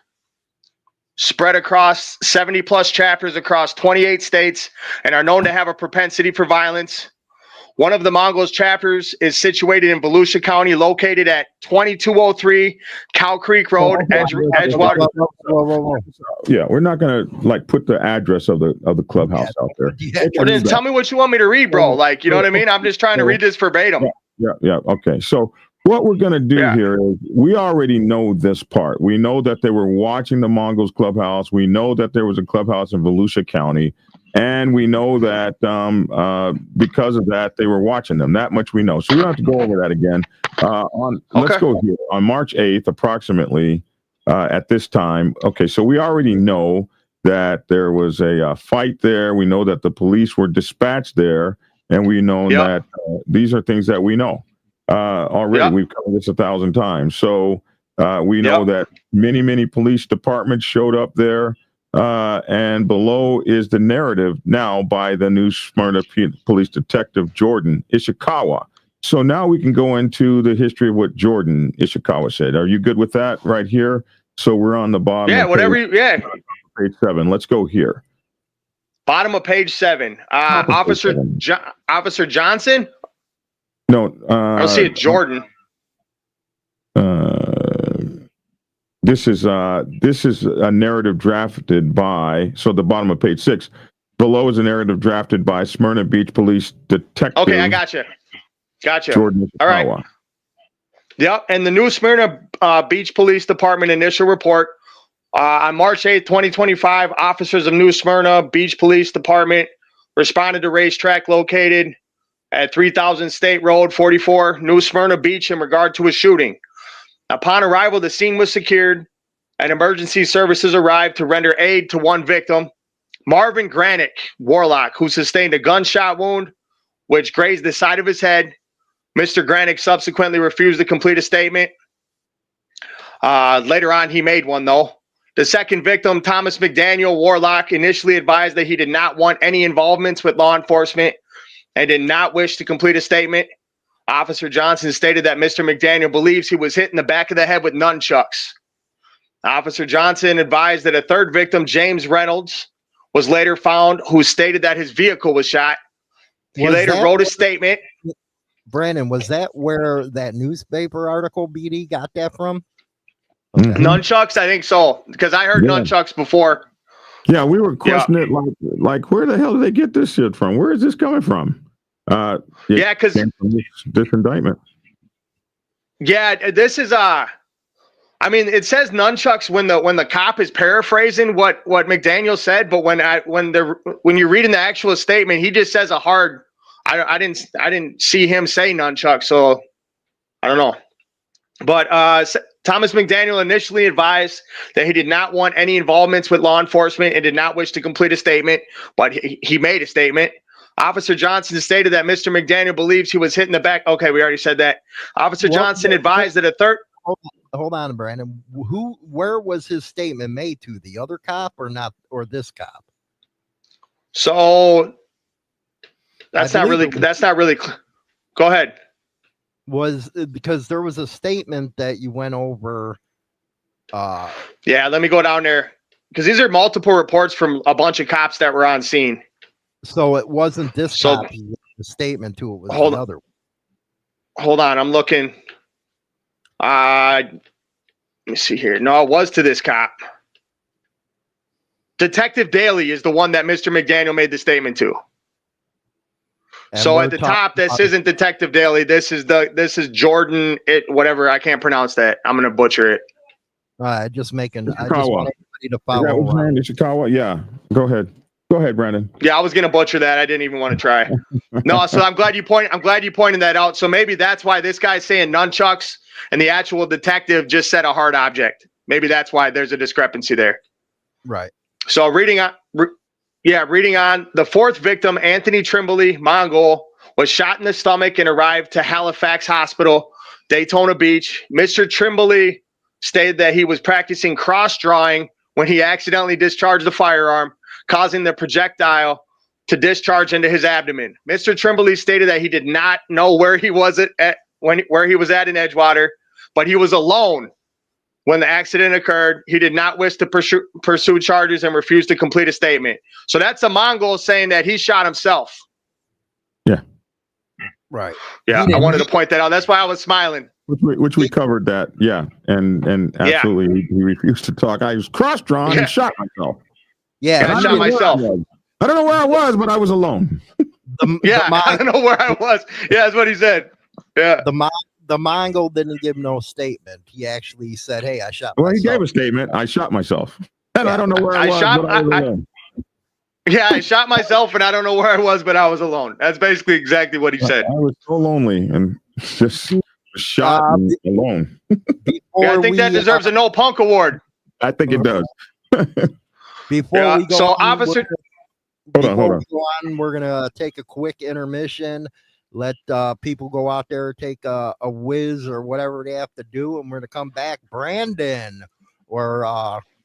spread across 70 plus chapters across 28 states and are known to have a propensity for violence. One of the Mongols chapters is situated in Volusia County, located at 2203 Cow Creek Road, Edgewater. Yeah, we're not going to put the address of the clubhouse out there. Well, then tell me what you want me to read, bro. You know what I mean? I'm just trying to read this verbatim. Yeah. Okay. So what we're going to do here is we already know this part. We know that they were watching the Mongols clubhouse. We know that there was a clubhouse in Volusia County. And we know that because of that, they were watching them. That much we know. So we don't have to go over that again. Let's go here. On March 8th, approximately at this time. Okay, so we already know that there was a fight there. We know that the police were dispatched there. And we know that these are things that we know already. We've covered this 1,000 times. So we know that many, many police departments showed up there. And below is the narrative now by the New Smyrna Police Detective Jordan Ishikawa. So now we can go into the history of what Jordan Ishikawa said. Are you good with that right here? So we're on the bottom. Yeah, whatever. Page 7. Let's go here. Bottom of page 7. Officer Johnson? No. I don't see it. Jordan. This is a narrative drafted by, so the bottom of page 6. Below is a narrative drafted by Smyrna Beach Police Detective. Okay, I gotcha. Jordan Ishikawa. All right. Yep, and the New Smyrna Beach Police Department initial report on March 8th, 2025, officers of New Smyrna Beach Police Department responded to racetrack located at 3000 State Road 44, New Smyrna Beach, in regard to a shooting. Upon arrival, the scene was secured. and emergency services arrived to render aid to one victim, Marvin Granick, Warlock, who sustained a gunshot wound which grazed the side of his head. Mr. Granick subsequently refused to complete a statement. Later on, he made one, though. The second victim, Thomas McDaniel, Warlock, initially advised that he did not want any involvements with law enforcement and did not wish to complete a statement. Officer Johnson stated that Mr. McDaniel believes he was hit in the back of the head with nunchucks. Officer Johnson advised that a third victim, James Reynolds, was later found, who stated that his vehicle was shot. He later wrote a statement. Brandon, was that where that newspaper article BD got that from? Okay. Nunchucks? I think so, because I heard nunchucks before. Yeah, we were questioning it like, where the hell did they get this shit from? Where is this coming from? Because this indictment. Yeah, this is I mean, it says nunchucks when the cop is paraphrasing what McDaniel said, but when you're reading the actual statement, he just says a hard. I didn't see him say nunchucks, so I don't know. But Thomas McDaniel initially advised that he did not want any involvements with law enforcement and did not wish to complete a statement, but he made a statement. Officer Johnson stated that Mr. McDaniel believes he was hit in the back. Okay, we already said that. Officer Johnson advised that a third. Hold on, Brandon. Where was his statement made to? The other cop or not, or this cop? So that's not really. Go ahead. Was because there was a statement that you went over. Yeah, let me go down there because these are multiple reports from a bunch of cops that were on scene. So it wasn't this cop. The statement to it was the other one. Hold on, I'm looking. Let me see here. No, it was to this cop. Detective Daly is the one that Mr. McDaniel made the statement to. And so at the top, this isn't Detective Daly. This is Jordan. Whatever. I can't pronounce that. I'm gonna butcher it. Just making. I just want everybody to follow. Is that Ishikawa? Yeah. Go ahead. Go ahead, Brandon. Yeah, I was gonna butcher that. I didn't even want to try. No, so I'm glad you pointed that out. So maybe that's why this guy's saying nunchucks and the actual detective just said a hard object. Maybe that's why there's a discrepancy there. Right. So reading on, the fourth victim, Anthony Trimbley, Mongol, was shot in the stomach and arrived to Halifax Hospital, Daytona Beach. Mr. Trimbley stated that he was practicing cross-drawing when he accidentally discharged the firearm, causing the projectile to discharge into his abdomen. Mr. Trimbley stated that he did not know where he was at in Edgewater, but he was alone when the accident occurred. He did not wish to pursue charges and refused to complete a statement. So that's a Mongol saying that he shot himself. Yeah. Right. Yeah, I wanted to point that out. That's why I was smiling. Which we covered that. Yeah. And absolutely he refused to talk. I was cross-drawn and shot myself. Yeah. I shot myself. I don't know where I was, but I was alone. I don't know where I was. Yeah, that's what he said. Yeah. The Mongol didn't give no statement. He actually said, "Hey, I shot myself." Well, he gave a statement. I shot myself. And I don't know where I was, but I was alone. Yeah, I shot myself and I don't know where I was, but I was alone. That's basically exactly what he said. I was so lonely and just shot and alone. I think that deserves a No Punk Award. I think it does. Before we go so on, officer, hold on. We're gonna take a quick intermission. Let people go out there, take a whiz or whatever they have to do, and we're gonna come back. Brandon, or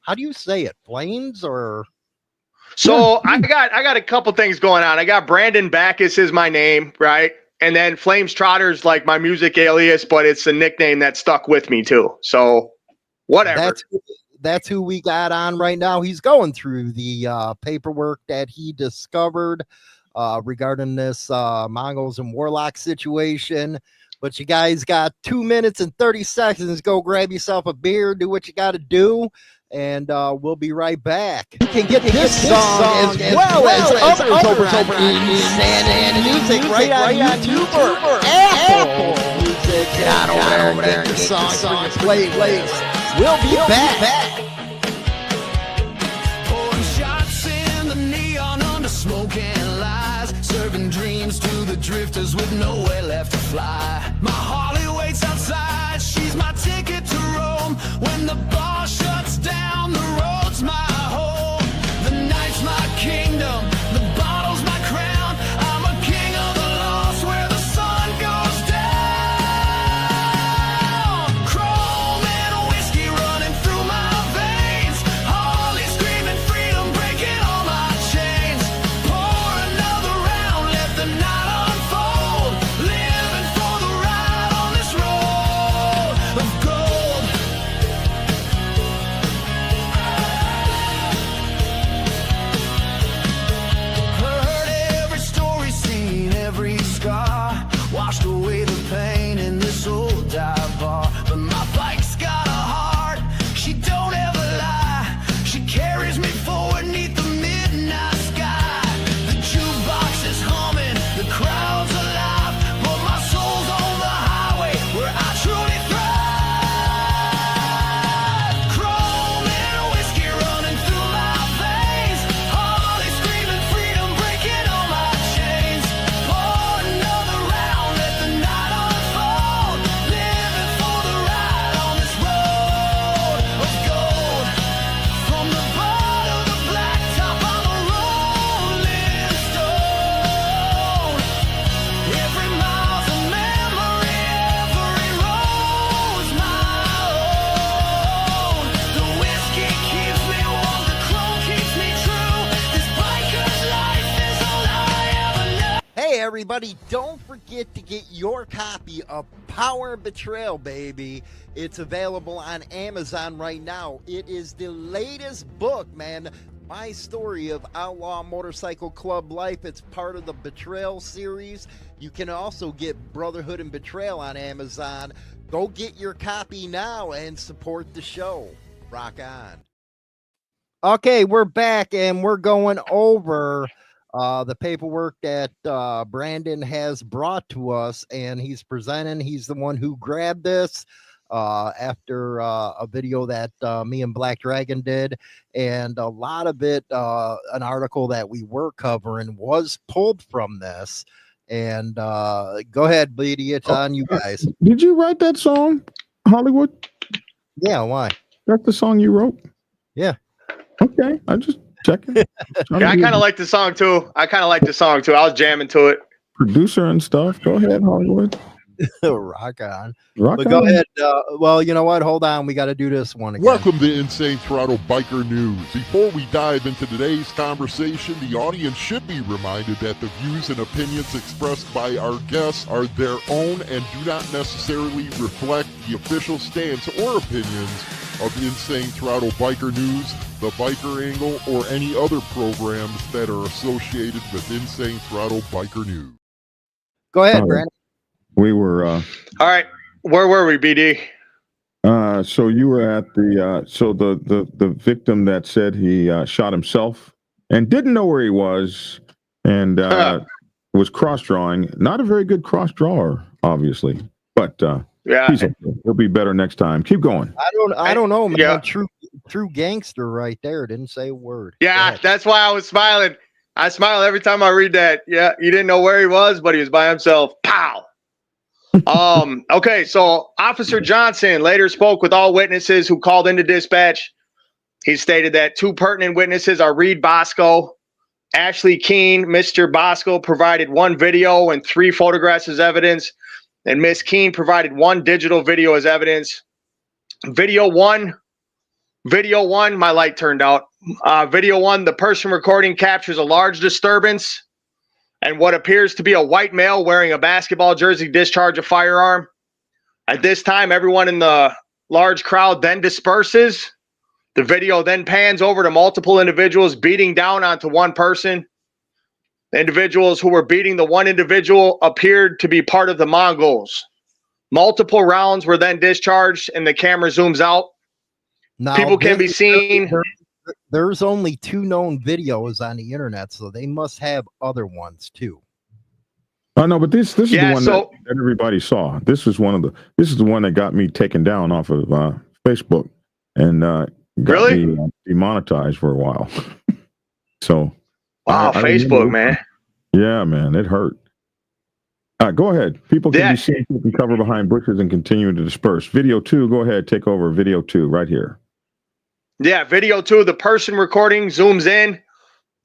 how do you say it? Flames or? So I got a couple things going on. I got Brandon Backus is my name, right? And then Flames Trotter's like my music alias, but it's a nickname that stuck with me too. So whatever. That's who we got on right now. He's going through the paperwork that he discovered regarding this Mongols and Warlock situation. But you guys got 2 minutes and 30 seconds. Go grab yourself a beer, do what you got to do, and we'll be right back. You can get this song as well as others over on Insane Music right on YouTube or Apple Music. Get over there and get the songs for your playlist. We'll be back. Pouring shots in the neon under smoke and lies, serving dreams to the drifters with nowhere left to fly. My Harley waits outside, she's my ticket to Rome. When the bar shuts down, everybody, don't forget to get your copy of Power and Betrayal, baby. It's available on Amazon right now. It is the latest book, man. My story of outlaw motorcycle club life. It's part of the Betrayal series. You can also get Brotherhood and Betrayal on Amazon. Go get your copy now and support the show. Rock on. Okay, we're back and we're going over the paperwork that Brandon has brought to us, and he's presenting. He's the one who grabbed this after a video that me and Black Dragon did, and a lot of it, an article that we were covering, was pulled from this. And go ahead, Bleedy, it's on you guys. Did you write that song, Hollywood? Yeah, why? That's the song you wrote? Yeah. Okay, I just checking. Yeah, I kind of like the song too. I was jamming to it. Producer and stuff. Go ahead, Hollywood. Rock on. Rock but on. go ahead. Well, you know what? Hold on. We got to do this one again. Welcome to Insane Throttle Biker News. Before we dive into today's conversation, the audience should be reminded that the views and opinions expressed by our guests are their own and do not necessarily reflect the official stance or opinions of Insane Throttle Biker News, the Biker Angle, or any other programs that are associated with Insane Throttle Biker News. Go ahead, Brandon. We were all right. Where were we, BD? So you were at the the victim that said he shot himself and didn't know where he was, and was cross drawing. Not a very good cross drawer, obviously, but yeah, he'll be better next time. Keep going. I don't know, man. Yeah. True gangster right there. Didn't say a word. Yeah, that's why I was smiling. I smile every time I read that. Yeah, you didn't know where he was, but he was by himself. Pow. Okay, so Officer Johnson later spoke with all witnesses who called into dispatch. He stated that two pertinent witnesses are Reed Bosco, Ashley Keene. Mr. Bosco provided one video and 3 photographs as evidence, and Miss Keene provided 1 digital video as evidence. Video one, my light turned out. Video 1, the person recording captures a large disturbance and what appears to be a white male wearing a basketball jersey discharge a firearm. At this time, everyone in the large crowd then disperses. The video then pans over to multiple individuals beating down onto one person. The individuals who were beating the one individual appeared to be part of the Mongols. Multiple rounds were then discharged, and the camera zooms out. Now, people can be seen. There's only 2 known videos on the internet, so they must have other ones too. Oh no, but this is the one that everybody saw. This is the one that got me taken down off of Facebook and got me demonetized for a while. So wow, Facebook, man. Yeah, man, it hurt. Go ahead. People can be seen taking cover behind bushes and continue to disperse. Video 2, go ahead, take over. Video 2, right here. Yeah, video 2, the person recording zooms in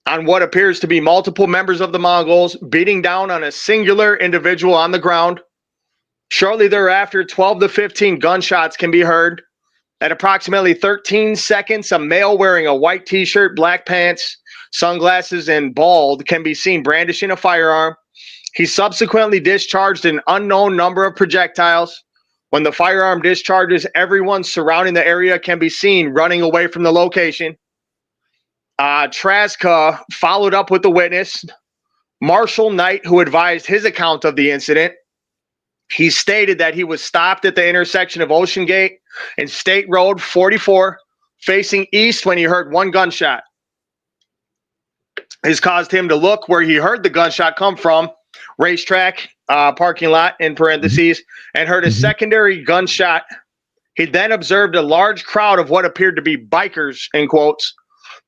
on what appears to be multiple members of the Mongols beating down on a singular individual on the ground. Shortly thereafter, 12 to 15 gunshots can be heard. At approximately 13 seconds, a male wearing a white t-shirt, black pants, sunglasses, and bald can be seen brandishing a firearm. He subsequently discharged an unknown number of projectiles. When the firearm discharges, everyone surrounding the area can be seen running away from the location. Traska followed up with the witness, Marshall Knight, who advised his account of the incident. He stated that he was stopped at the intersection of Ocean Gate and State Road 44, facing east when he heard 1 gunshot. This caused him to look where he heard the gunshot come from, racetrack, parking lot in parentheses, and heard a secondary gunshot. He then observed a large crowd of what appeared to be bikers, in quotes,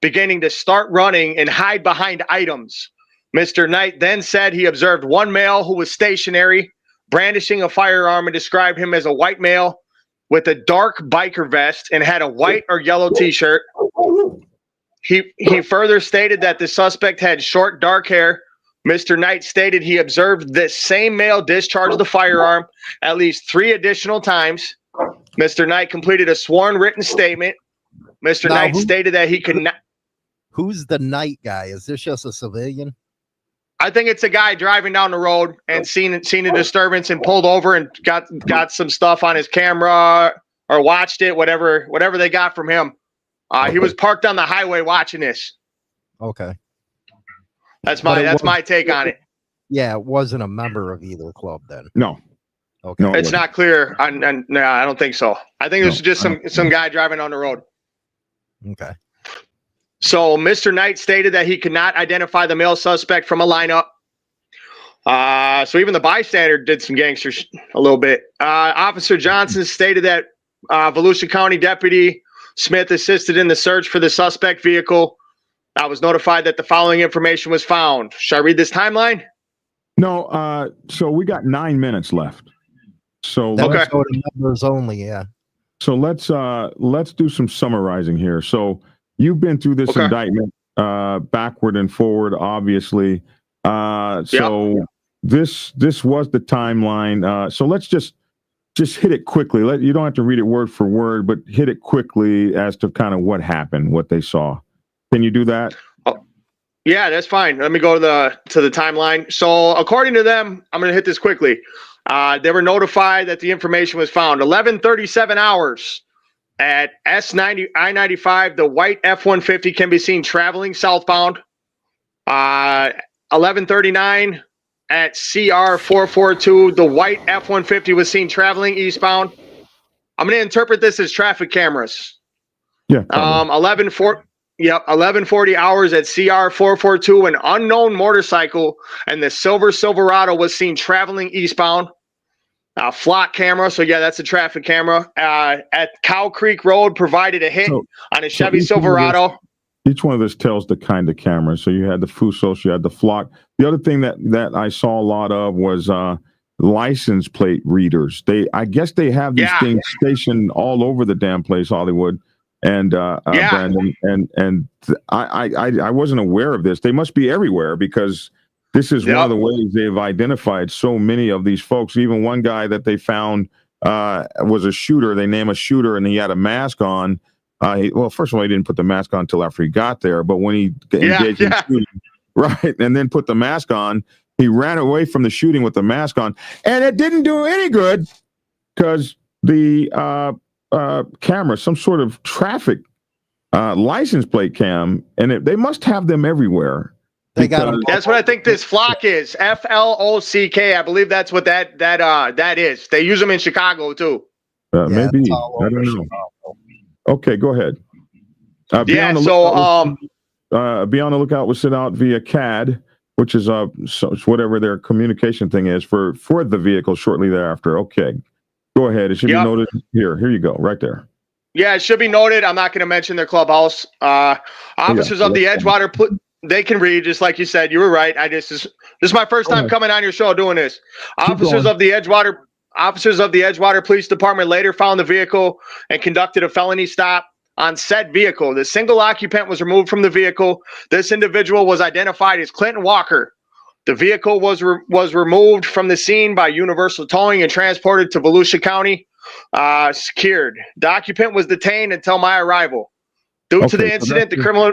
beginning to start running and hide behind items. Mr. Knight then said he observed one male who was stationary, brandishing a firearm, and described him as a white male with a dark biker vest and had a white or yellow t-shirt. He further stated that the suspect had short, dark hair. Mr. Knight stated he observed this same male discharge the firearm at least 3 additional times. Mr. Knight completed a sworn written statement. Mr. Knight stated that he could not. Who's the Knight guy? Is this just a civilian? I think it's a guy driving down the road and seen a disturbance and pulled over and got some stuff on his camera or watched it, whatever they got from him. He was parked on the highway watching this. Okay. That's my take on it. Yeah, it wasn't a member of either club then. No. Okay. No, It's not clear. No, I don't think so. I think this is just some guy driving on the road. Okay. So Mr. Knight stated that he could not identify the male suspect from a lineup. So even the bystander did some gangster a little bit. Officer Johnson stated that Volusia County Deputy Smith assisted in the search for the suspect vehicle. I was notified that the following information was found. Should I read this timeline? No. So we got 9 minutes left. So Let's go to members only. Yeah. So let's do some summarizing here. So you've been through this indictment backward and forward, obviously. This was the timeline. So let's just hit it quickly. You don't have to read it word for word, but hit it quickly as to kind of what happened, what they saw. Can you do that? Oh, yeah, that's fine. Let me go to the timeline. So according to them, I'm going to hit this quickly. They were notified that the information was found 11:37 hours at I-95. The white F-150 can be seen traveling southbound. 11:39 at CR-442. The white F-150 was seen traveling eastbound. I'm going to interpret this as traffic cameras. Yeah. 11:40 hours at CR-442. An unknown motorcycle and the silver Silverado was seen traveling eastbound. Flock camera. So, yeah, that's a traffic camera. At Cow Creek Road provided a hit on a Chevy Silverado. Each one of this tells the kind of camera. So you had the Fusos, you had the Flock. The other thing that I saw a lot of was license plate readers. I guess they have these things stationed all over the damn place, Hollywood. And Brandon, and I wasn't aware of this. They must be everywhere because this is one of the ways they've identified so many of these folks. Even one guy that they found was a shooter. They name a shooter, and he had a mask on. First of all, he didn't put the mask on until after he got there. But when he engaged in shooting, right, and then put the mask on, he ran away from the shooting with the mask on, and it didn't do any good because the camera, some sort of traffic license plate cam, and they must have them everywhere. They got them. That's what I think this Flock is. FLOCK. I believe that's what that is. They use them in Chicago too. Maybe I don't know. Okay, go ahead. Be on the lookout. We'll send out via CAD, which is whatever their communication thing is for the vehicle shortly thereafter. Okay, go ahead. It should be noted here. Here you go, right there. Yeah, it should be noted. I'm not going to mention their clubhouse. Officers of the Edgewater, they can read, just like you said. You were right. This is my first time coming on your show doing this. Officers of the Edgewater Police Department later found the vehicle and conducted a felony stop on said vehicle. The single occupant was removed from the vehicle. This individual was identified as Clinton Walker. The vehicle was removed from the scene by Universal Towing and transported to Volusia County, secured. The occupant was detained until my arrival. Due to the incident, the criminal...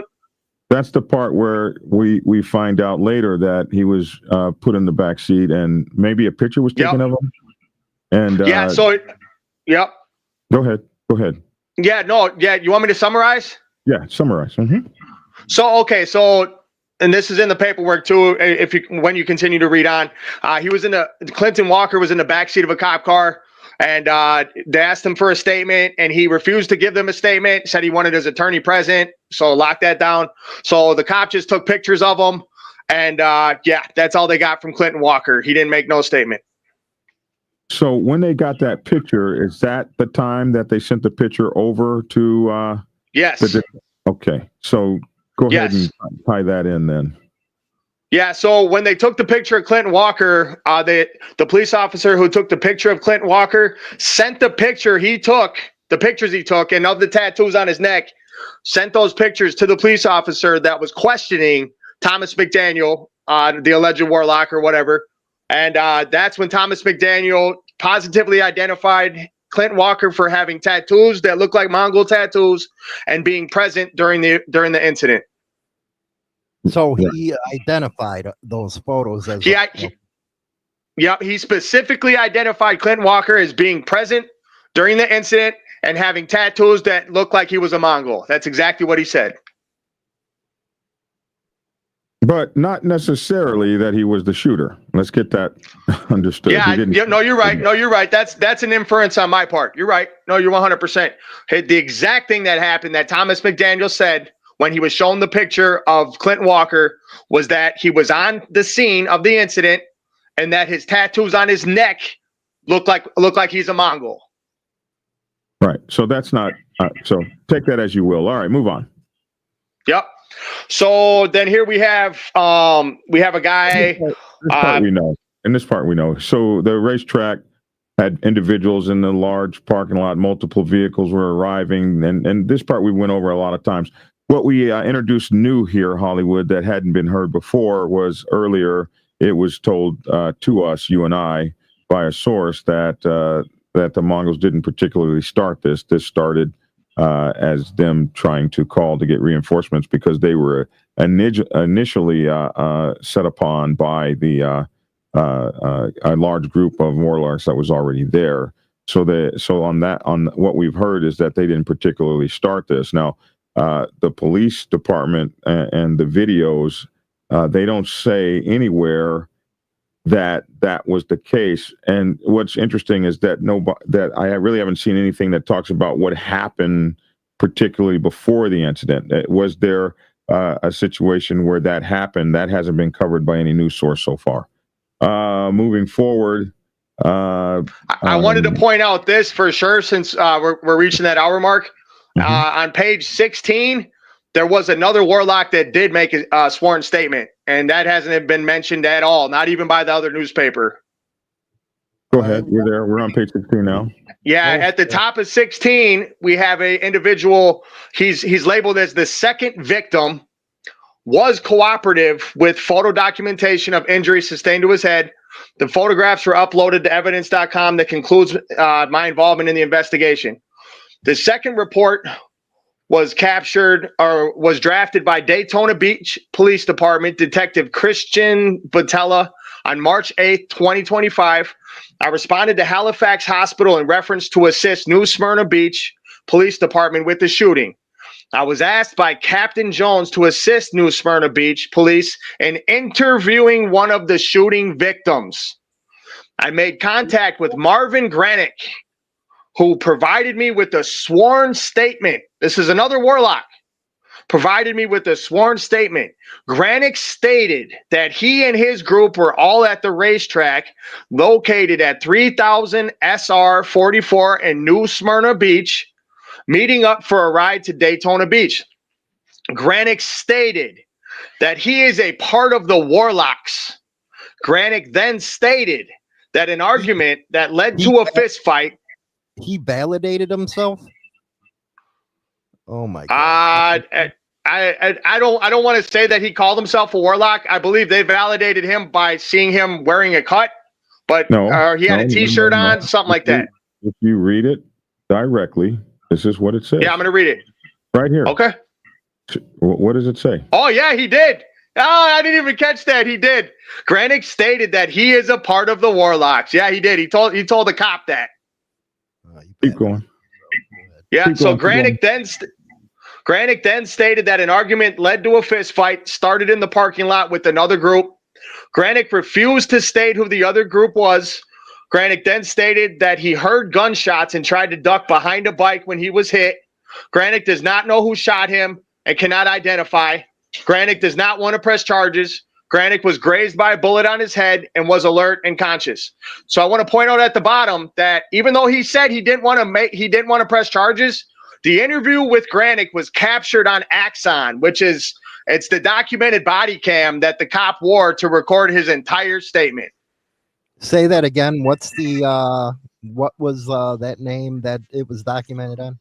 That's the part where we find out later that he was put in the back seat and maybe a picture was taken of him. And Go ahead. Yeah, you want me to summarize? Yeah, summarize. Mm-hmm. So, and this is in the paperwork too, when you continue to read on. Clinton Walker was in the backseat of a cop car, and they asked him for a statement, and he refused to give them a statement, said he wanted his attorney present, so lock that down. So the cop just took pictures of him, and that's all they got from Clinton Walker. He didn't make no statement. So when they got that picture, is that the time that they sent the picture over to? Yes. Okay. So go ahead and tie that in then. Yeah. So when they took the picture of Clinton Walker, the police officer who took the picture of Clinton Walker sent the pictures he took, and of the tattoos on his neck, sent those pictures to the police officer that was questioning Thomas McDaniel, the alleged warlock or whatever. And that's when Thomas McDaniel positively identified Clinton Walker for having tattoos that look like Mongol tattoos and being present during the incident. So he identified those photos as. Yep, he specifically identified Clint Walker as being present during the incident and having tattoos that looked like he was a Mongol. That's exactly what he said. But not necessarily that he was the shooter. Let's get that understood. Yeah, no, you're right. No, you're right. That's an inference on my part. You're right. No, you're 100%. Hey, the exact thing that happened that Thomas McDaniel said when he was shown the picture of Clint Walker was that he was on the scene of the incident and that his tattoos on his neck look like he's a Mongol. Right. So that's not. So take that as you will. All right, move on. Yep. So then here we have a guy. This part we know. In this part we know. So the racetrack had individuals in the large parking lot. Multiple vehicles were arriving, and this part we went over a lot of times. What we introduced new here, Hollywood, that hadn't been heard before was earlier. It was told to us, you and I, by a source that the Mongols didn't particularly start this. This started as them trying to call to get reinforcements because they were initially set upon by a large group of warlocks that was already there. So on what we've heard is that they didn't particularly start this. Now, the police department and the videos. They don't say anywhere that was the case. And what's interesting is that I really haven't seen anything that talks about what happened, particularly before the incident. Was there a situation where that happened? That hasn't been covered by any news source so far. Moving forward, I wanted to point out this for sure since we're reaching that hour mark. On page 16. There was another warlock that did make a sworn statement, and that hasn't been mentioned at all, not even by the other newspaper. Go ahead. We're there. We're on page 16 now. Yeah, at the top of 16, we have a individual. He's labeled as the second victim, was cooperative with photo documentation of injuries sustained to his head. The photographs were uploaded to evidence.com that concludes my involvement in the investigation. The second report was captured or was drafted by Daytona Beach Police Department Detective Christian Batella on March 8th, 2025. I responded to Halifax Hospital in reference to assist New Smyrna Beach Police Department with the shooting. I was asked by Captain Jones to assist New Smyrna Beach Police in interviewing one of the shooting victims. I made contact with Marvin Granick, who provided me with a sworn statement. This is another warlock. Provided me with a sworn statement. Granick stated that he and his group were all at the racetrack located at 3000 SR 44 in New Smyrna Beach, meeting up for a ride to Daytona Beach. Granick stated that he is a part of the warlocks. Granick then stated that an argument that led to a fist fight. He validated himself. Oh my God! I don't want to say that he called himself a warlock. I believe they validated him by seeing him wearing a cut, but he had a T-shirt on, something like that. If you read it directly, this is what it says. Yeah, I'm going to read it right here. Okay. What does it say? Oh yeah, he did. Oh, I didn't even catch that. He did. Granick stated that he is a part of the warlocks. Yeah, he did. He told the cop that. Keep going. Yeah, so Granick then stated that an argument led to a fist fight, started in the parking lot with another group. Granick refused to state who the other group was. Granick then stated that he heard gunshots and tried to duck behind a bike when he was hit. Granick does not know who shot him and cannot identify. Granick does not want to press charges. Granick was grazed by a bullet on his head and was alert and conscious. So I want to point out at the bottom that even though he said he didn't want to press charges, the interview with Granick was captured on Axon, it's the documented body cam that the cop wore to record his entire statement. Say that again. What's the what was that name that it was documented on?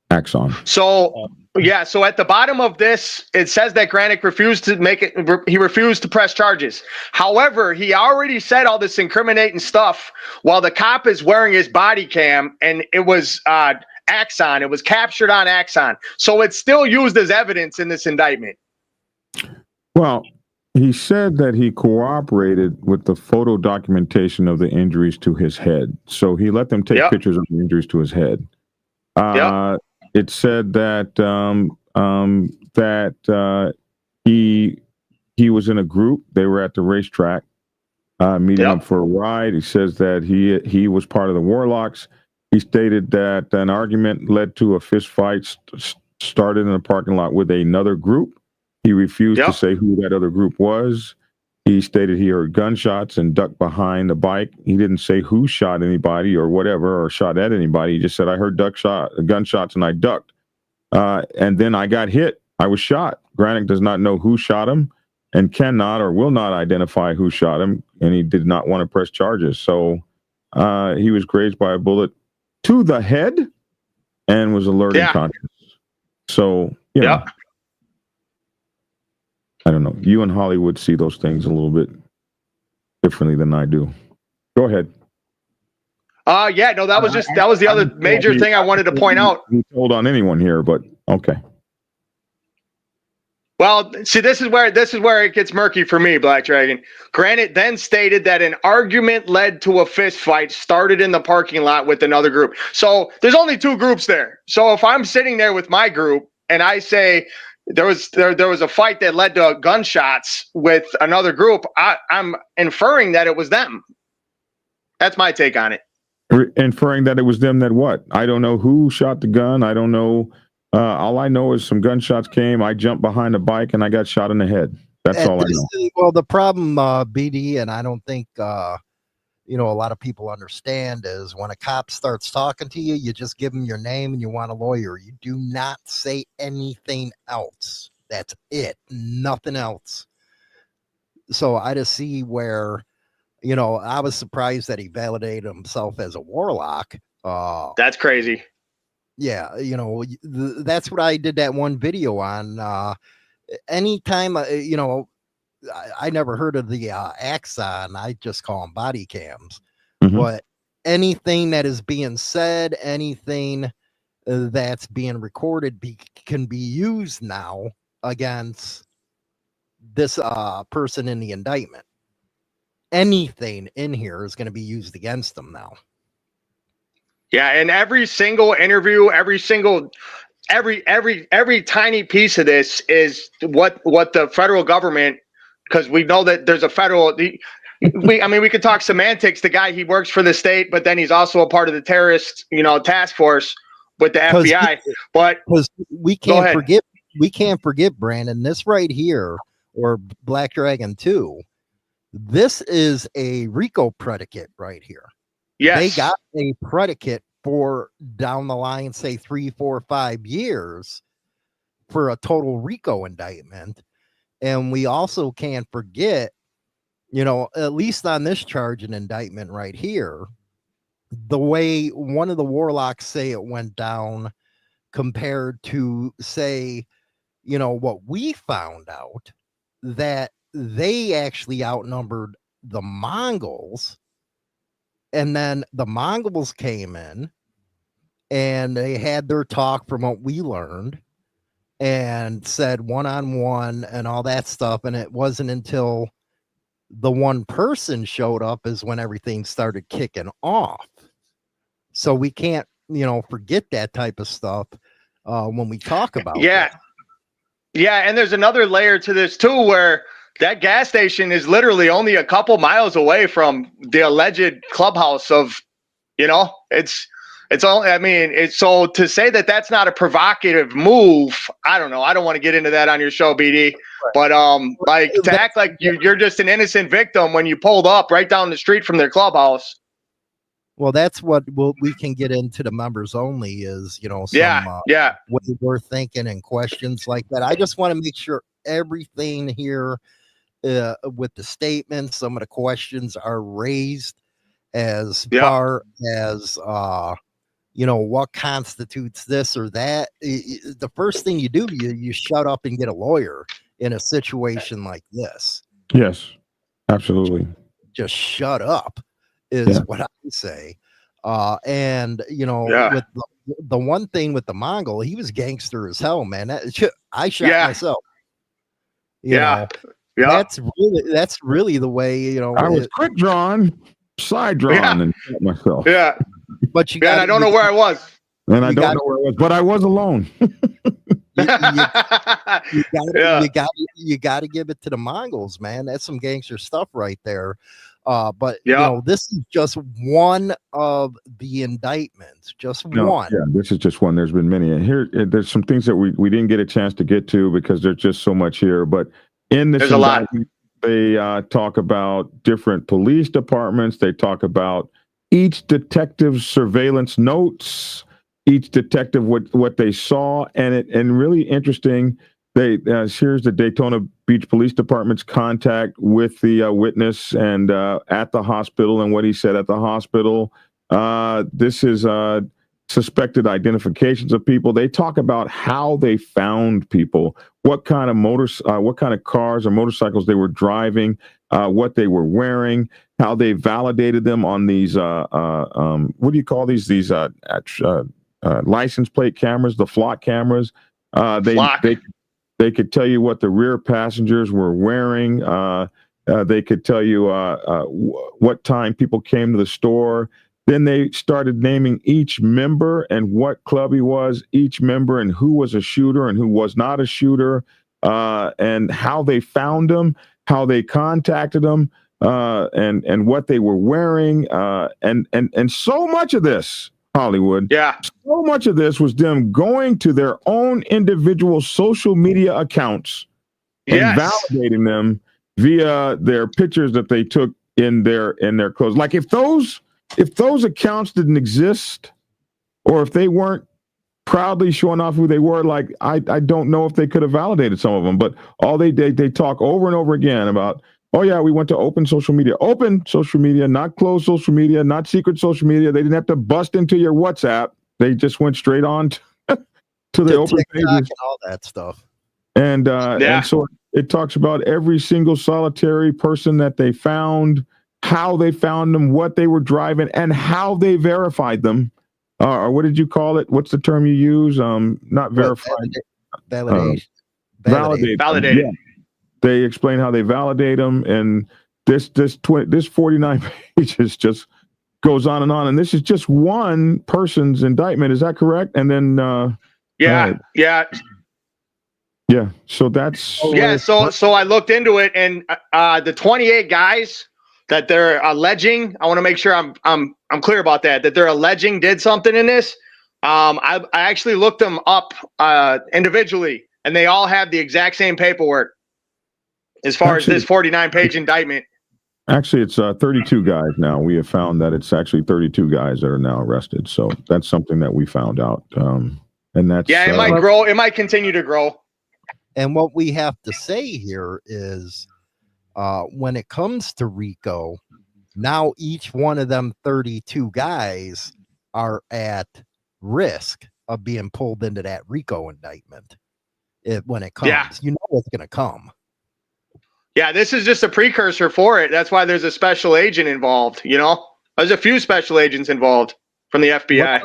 Axon. So at the bottom of this, it says that Granick refused to make it. He refused to press charges. However, he already said all this incriminating stuff while the cop is wearing his body cam, and it was Axon. It was captured on Axon. So it's still used as evidence in this indictment. Well, he said that he cooperated with the photo documentation of the injuries to his head. So he let them take Yep. pictures of the injuries to his head. Yep. It said that he was in a group. They were at the racetrack, meeting up Yep. for a ride. He says that he was part of the Warlocks. He stated that an argument led to a fist fight started in a parking lot with another group. He refused to Yep. say who that other group was. He stated he heard gunshots and ducked behind the bike. He didn't say who shot anybody or whatever, or shot at anybody. He just said, I heard gunshots and I ducked. And then I got hit. I was shot. Granick does not know who shot him and cannot or will not identify who shot him. And he did not want to press charges. So he was grazed by a bullet to the head and was alert and conscious. So, you know, I don't know. You and Hollywood see those things a little bit differently than I do. Go ahead. Yeah, no, that was the other major thing I wanted to point out. He told on anyone here, but okay. Well, see, this is where it gets murky for me, Black Dragon. Granite then stated that an argument led to a fist fight started in the parking lot with another group. So there's only two groups there. So if I'm sitting there with my group and I say there was a fight that led to gunshots with another group, I'm inferring that it was them. That's my take on it. Inferring that it was them that what? I don't know who shot the gun. I don't know. All I know is some gunshots came. I jumped behind a bike and I got shot in the head. That's all I know. Well, the problem, BD, and I don't think, a lot of people understand is when a cop starts talking to you, you just give him your name and you want a lawyer. You do not say anything else. That's it. Nothing else. So I just see where, I was surprised that he validated himself as a warlock. That's crazy. Yeah, that's what I did that one video on. Anytime, I never heard of the Axon. I just call them body cams. Mm-hmm. But anything that is being said, anything that's being recorded can be used now against this person in the indictment. Anything in here is going to be used against them now. Yeah, and every single interview, every tiny piece of this is what the federal government, because we know that there's a federal. We could talk semantics. The guy, he works for the state, but then he's also a part of the terrorist, task force with the FBI. But we can't forget, Brandon, this right here, or Black Dragon 2. This is a RICO predicate right here. Yes. They got a predicate for down the line, say 3, 4, 5 years for a total RICO indictment. And we also can't forget, at least on this charge and indictment right here, the way one of the warlocks say it went down compared to, say, what we found out, that they actually outnumbered the Mongols. And then the Mongols came in and they had their talk from what we learned and said one-on-one and all that stuff. And it wasn't until the one person showed up is when everything started kicking off. So we can't, forget that type of stuff when we talk about that. Yeah. And there's another layer to this too, where that gas station is literally only a couple miles away from the alleged clubhouse of, it's all, so to say that that's not a provocative move, I don't know. I don't want to get into that on your show, BD, but to act like you're just an innocent victim when you pulled up right down the street from their clubhouse. Well, that's what we can get into the members only is, what we're thinking and questions like that. I just want to make sure everything here with the statements, some of the questions are raised as far as, what constitutes this or that. The first thing you do, you shut up and get a lawyer in a situation like this. Yes, absolutely. Just shut up is what I say. And, with the one thing with the Mongol, he was gangster as hell, man. I shot myself. know, that's really the way, you know. I was quick drawn, side drawn, and shot myself. Yeah. But you I don't know where I was. And I don't know where I was, but I was alone. You got to give it to the Mongols, man. That's some gangster stuff right there. But you know, this is just one of the indictments, one. Yeah, this is just one. There's been many, and here there's some things that we didn't get a chance to get to because there's just so much here. But in this indictment, they talk about different police departments. They talk about each detective's surveillance notes, each detective what they saw, and really interesting. Here's the Daytona Beach Police Department's contact with the witness and at the hospital and what he said at the hospital. This is suspected identifications of people. They talk about how they found people, what kind of cars or motorcycles they were driving, what they were wearing, how they validated them on these what do you call these license plate cameras, the flock cameras. They could tell you what the rear passengers were wearing. They could tell you what time people came to the store. Then they started naming each member and what club he was, each member and who was a shooter and who was not a shooter, and how they found them, how they contacted them, and what they were wearing, and so much of this, Hollywood. Yeah. So much of this was them going to their own individual social media accounts and validating them via their pictures that they took in their clothes. Like if those accounts didn't exist, or if they weren't proudly showing off who they were, like I don't know if they could have validated some of them. But all they talk over and over again about, oh yeah, we went to open social media, not closed social media, not secret social media. They didn't have to bust into your WhatsApp. They just went straight on to the open TikTok pages and all that stuff. And so it talks about every single solitary person that they found, how they found them, what they were driving, and how they verified them. Or what did you call it? What's the term you use? Not verified. Validation. Validated. Yeah. They explain how they validate them, and this 49 pages just goes on, and this is just one person's indictment. Is that correct? And then yeah. So that's So I looked into it, and the 28 guys that they're alleging, I want to make sure I'm clear about that they're alleging did something in this. I actually looked them up individually, and they all have the exact same paperwork as far as this 49-page indictment. Actually, it's 32 guys now. We have found that it's actually 32 guys that are now arrested. So that's something that we found out. And that's it might grow. It might continue to grow. And what we have to say here is, when it comes to RICO, now each one of them 32 guys are at risk of being pulled into that RICO indictment. When it comes, you know what's going to come. Yeah, this is just a precursor for it. That's why there's a special agent involved. You know, there's a few special agents involved from the FBI.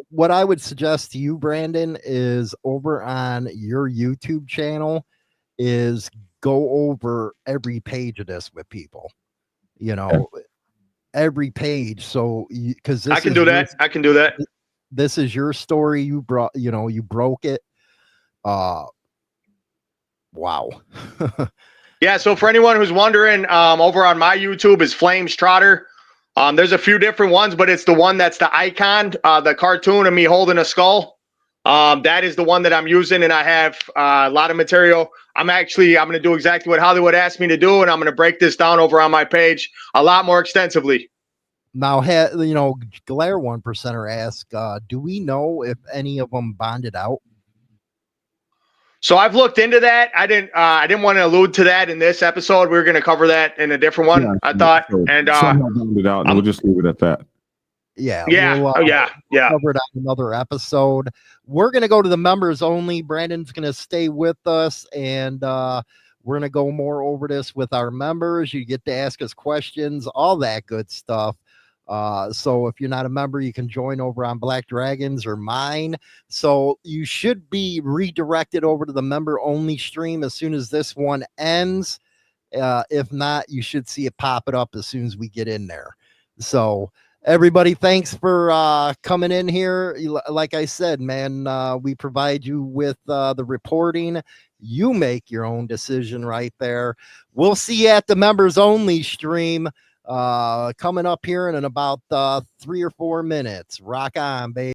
What I would suggest to you, Brandon, is over on your YouTube channel is go over every page of this with people, you know, every page. So, because I can do that. This is your story. You broke it. Wow. Yeah. So for anyone who's wondering, over on my YouTube is Flames Trotter. There's a few different ones, but it's the one that's the icon, the cartoon of me holding a skull. That is the one that I'm using, and I have a lot of material. I'm going to do exactly what Hollywood asked me to do, and I'm going to break this down over on my page a lot more extensively. Now, Glare 1%er asked, do we know if any of them bonded out? So I've looked into that. I didn't want to allude to that in this episode. We were going to cover that in a different one, I thought. And we'll just leave it at that. Yeah. We'll, cover it on another episode. We're going to go to the members only. Brandon's going to stay with us, and we're going to go more over this with our members. You get to ask us questions, all that good stuff. So if you're not a member, you can join over on Black Dragons or mine. So you should be redirected over to the member only stream as soon as this one ends. If not, you should see it pop it up as soon as we get in there. So everybody, thanks for coming in here. Like I said, man, we provide you with the reporting. You make your own decision right there. We'll see you at the members only stream coming up here in about 3 or 4 minutes. Rock on, baby.